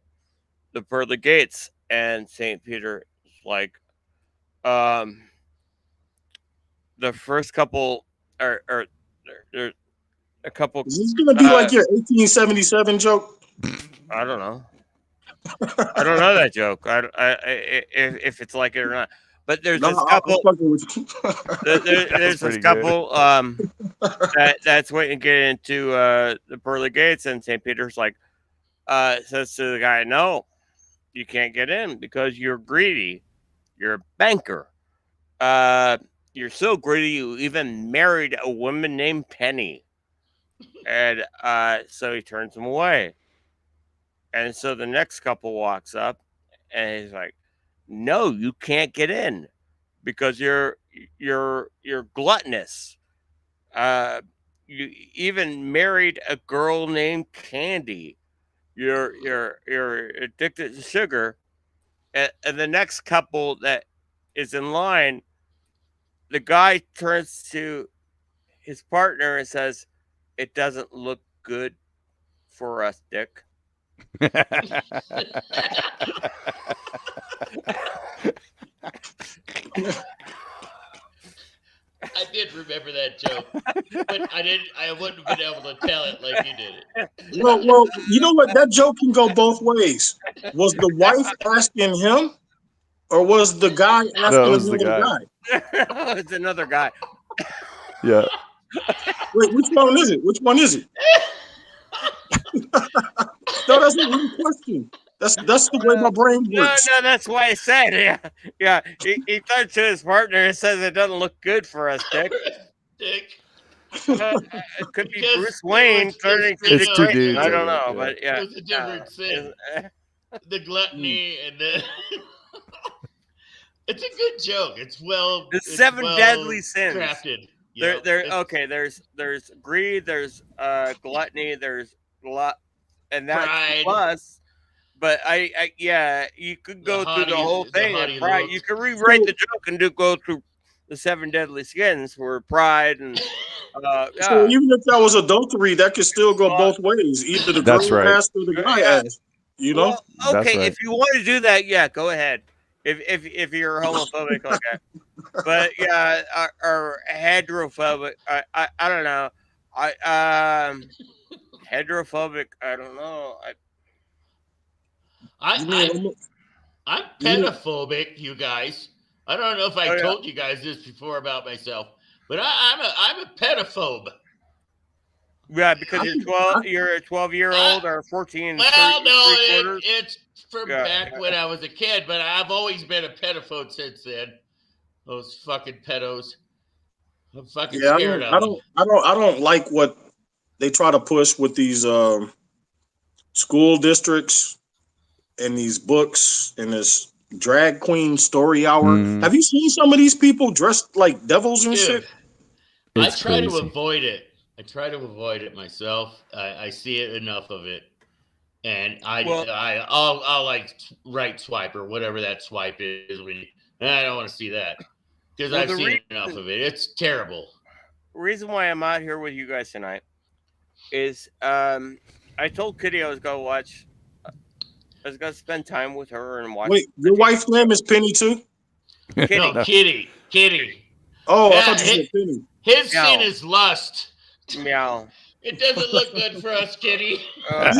the pearly gates, and St. Peter is like, the first couple or a couple. Is this gonna be like your 1877 joke? I don't know. I don't know that joke. If it's like it or not. But there's this couple. There's this couple that's waiting to get into the pearly gates, and St. Peter's like says to the guy, "No, you can't get in because you're greedy. You're a banker. You're so greedy you even married a woman named Penny." And so he turns him away. And so the next couple walks up, and he's like, "No, you can't get in because you're gluttonous. You even married a girl named Candy. You're addicted to sugar." And the next couple that is in line, the guy turns to his partner and says, "It doesn't look good for us, Dick." I did remember that joke, but I wouldn't have been able to tell it like you did it. Well, you know what? That joke can go both ways. Was the wife asking him, or was the guy asking was the another guy. guy? It's another guy. Yeah. Wait, which one is it? Which one is it? No, that's a real question. That's the way my brain works. No, that's why I said, yeah. He turned to his partner and says it doesn't look good for us, Dick. Dick. It could be Because Bruce Wayne it's turning to It's Dick two Grayson. dudes, I don't I know, think, but yeah. It's a different thing. The gluttony and the. It's a good joke. It's well. The it's 7 well deadly sins. crafted. There's greed, there's gluttony, there's and that's Pride. plus. But you could go through the whole thing and pride. looks. You could rewrite the joke and go through the 7 deadly sins for pride and So even if that was adultery, that could still go both ways. Either the That's girl right. asked or the guy asked. You know? Well, That's okay, right. if you want to do that, yeah, go ahead. If you're homophobic, okay. But yeah, or heterophobic, I don't know. Heterophobic, I don't know. I'm pedophobic, you guys. I don't know if I told you guys this before about myself, but I'm a pedophobe. Yeah, because you're a 12-year-old or 14. Well, no, it's from back when I was a kid, but I've always been a pedophobe since then. Those fucking pedos. I'm fucking scared of them. I don't like what they try to push with these school districts and these books and this drag queen story hour. Have you seen some of these people dressed like devils and shit? I try to avoid it. I try to avoid it myself. I see it enough of it, and I'll like right swipe or whatever that swipe is. I don't want to see that because I've seen enough of it. It's terrible. The reason why I'm out here with you guys tonight is I told Kitty I was gonna spend time with her and watch. Wait, your wife's name is Penny too? Kitty. No, Kitty. Oh, I thought you said Penny. His sin is lust. Meow. It doesn't look good for us, Kitty. I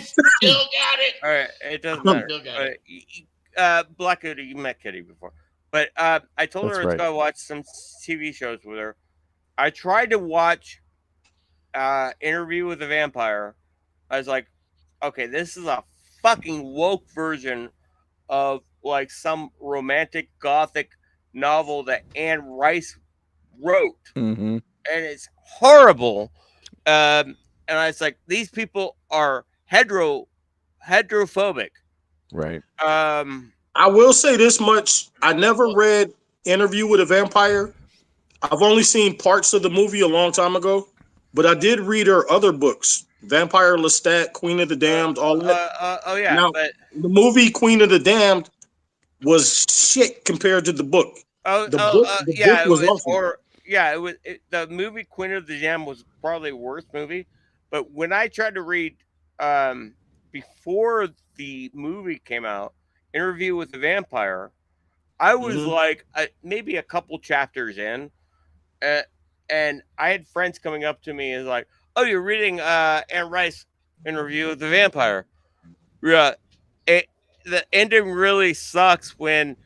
still got it. All right, it doesn't matter. Still got it. Black Oda, you met Kitty before, but I told her I was gonna watch some TV shows with her. I tried to watch Interview with the Vampire. I was like, okay, this is a fucking woke version of like some romantic gothic novel that Anne Rice wrote, and it's horrible. And I was like, these people are heterophobic. Right. I will say this much: I never read Interview with a Vampire. I've only seen parts of the movie a long time ago, but I did read her other books: Vampire Lestat, Queen of the Damned, all that. Now, but the movie Queen of the Damned was shit compared to the book. The book was awesome. The movie Queen of the Damned was probably the worst movie. But when I tried to read before the movie came out, Interview with the Vampire, I was like maybe a couple chapters in, and I had friends coming up to me and like, "Oh, you're reading Anne Rice Interview with the Vampire?" Yeah, the ending really sucks when.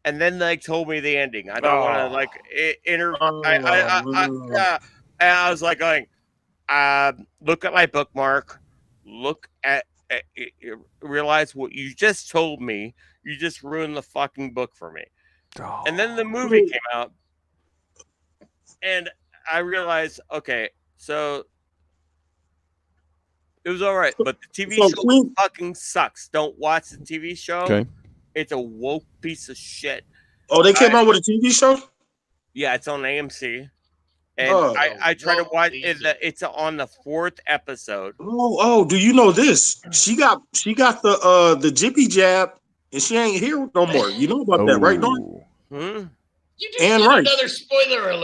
And then they told me the ending. I don't want to like interview. And I was like going, look at my bookmark. Look at realize what you just told me. You just ruined the fucking book for me. Oh. And then the movie came out, and I realized, okay, so it was all right, but the TV show fucking sucks. Don't watch the TV show. Okay. It's a woke piece of shit. Oh, they came out with a TV show? Yeah, it's on AMC. And I try to watch it. It's on the 4th episode. Oh, do you know this? She got the jippy jab, and she ain't here no more. You know about that, right, Norm? You just did another spoiler alert.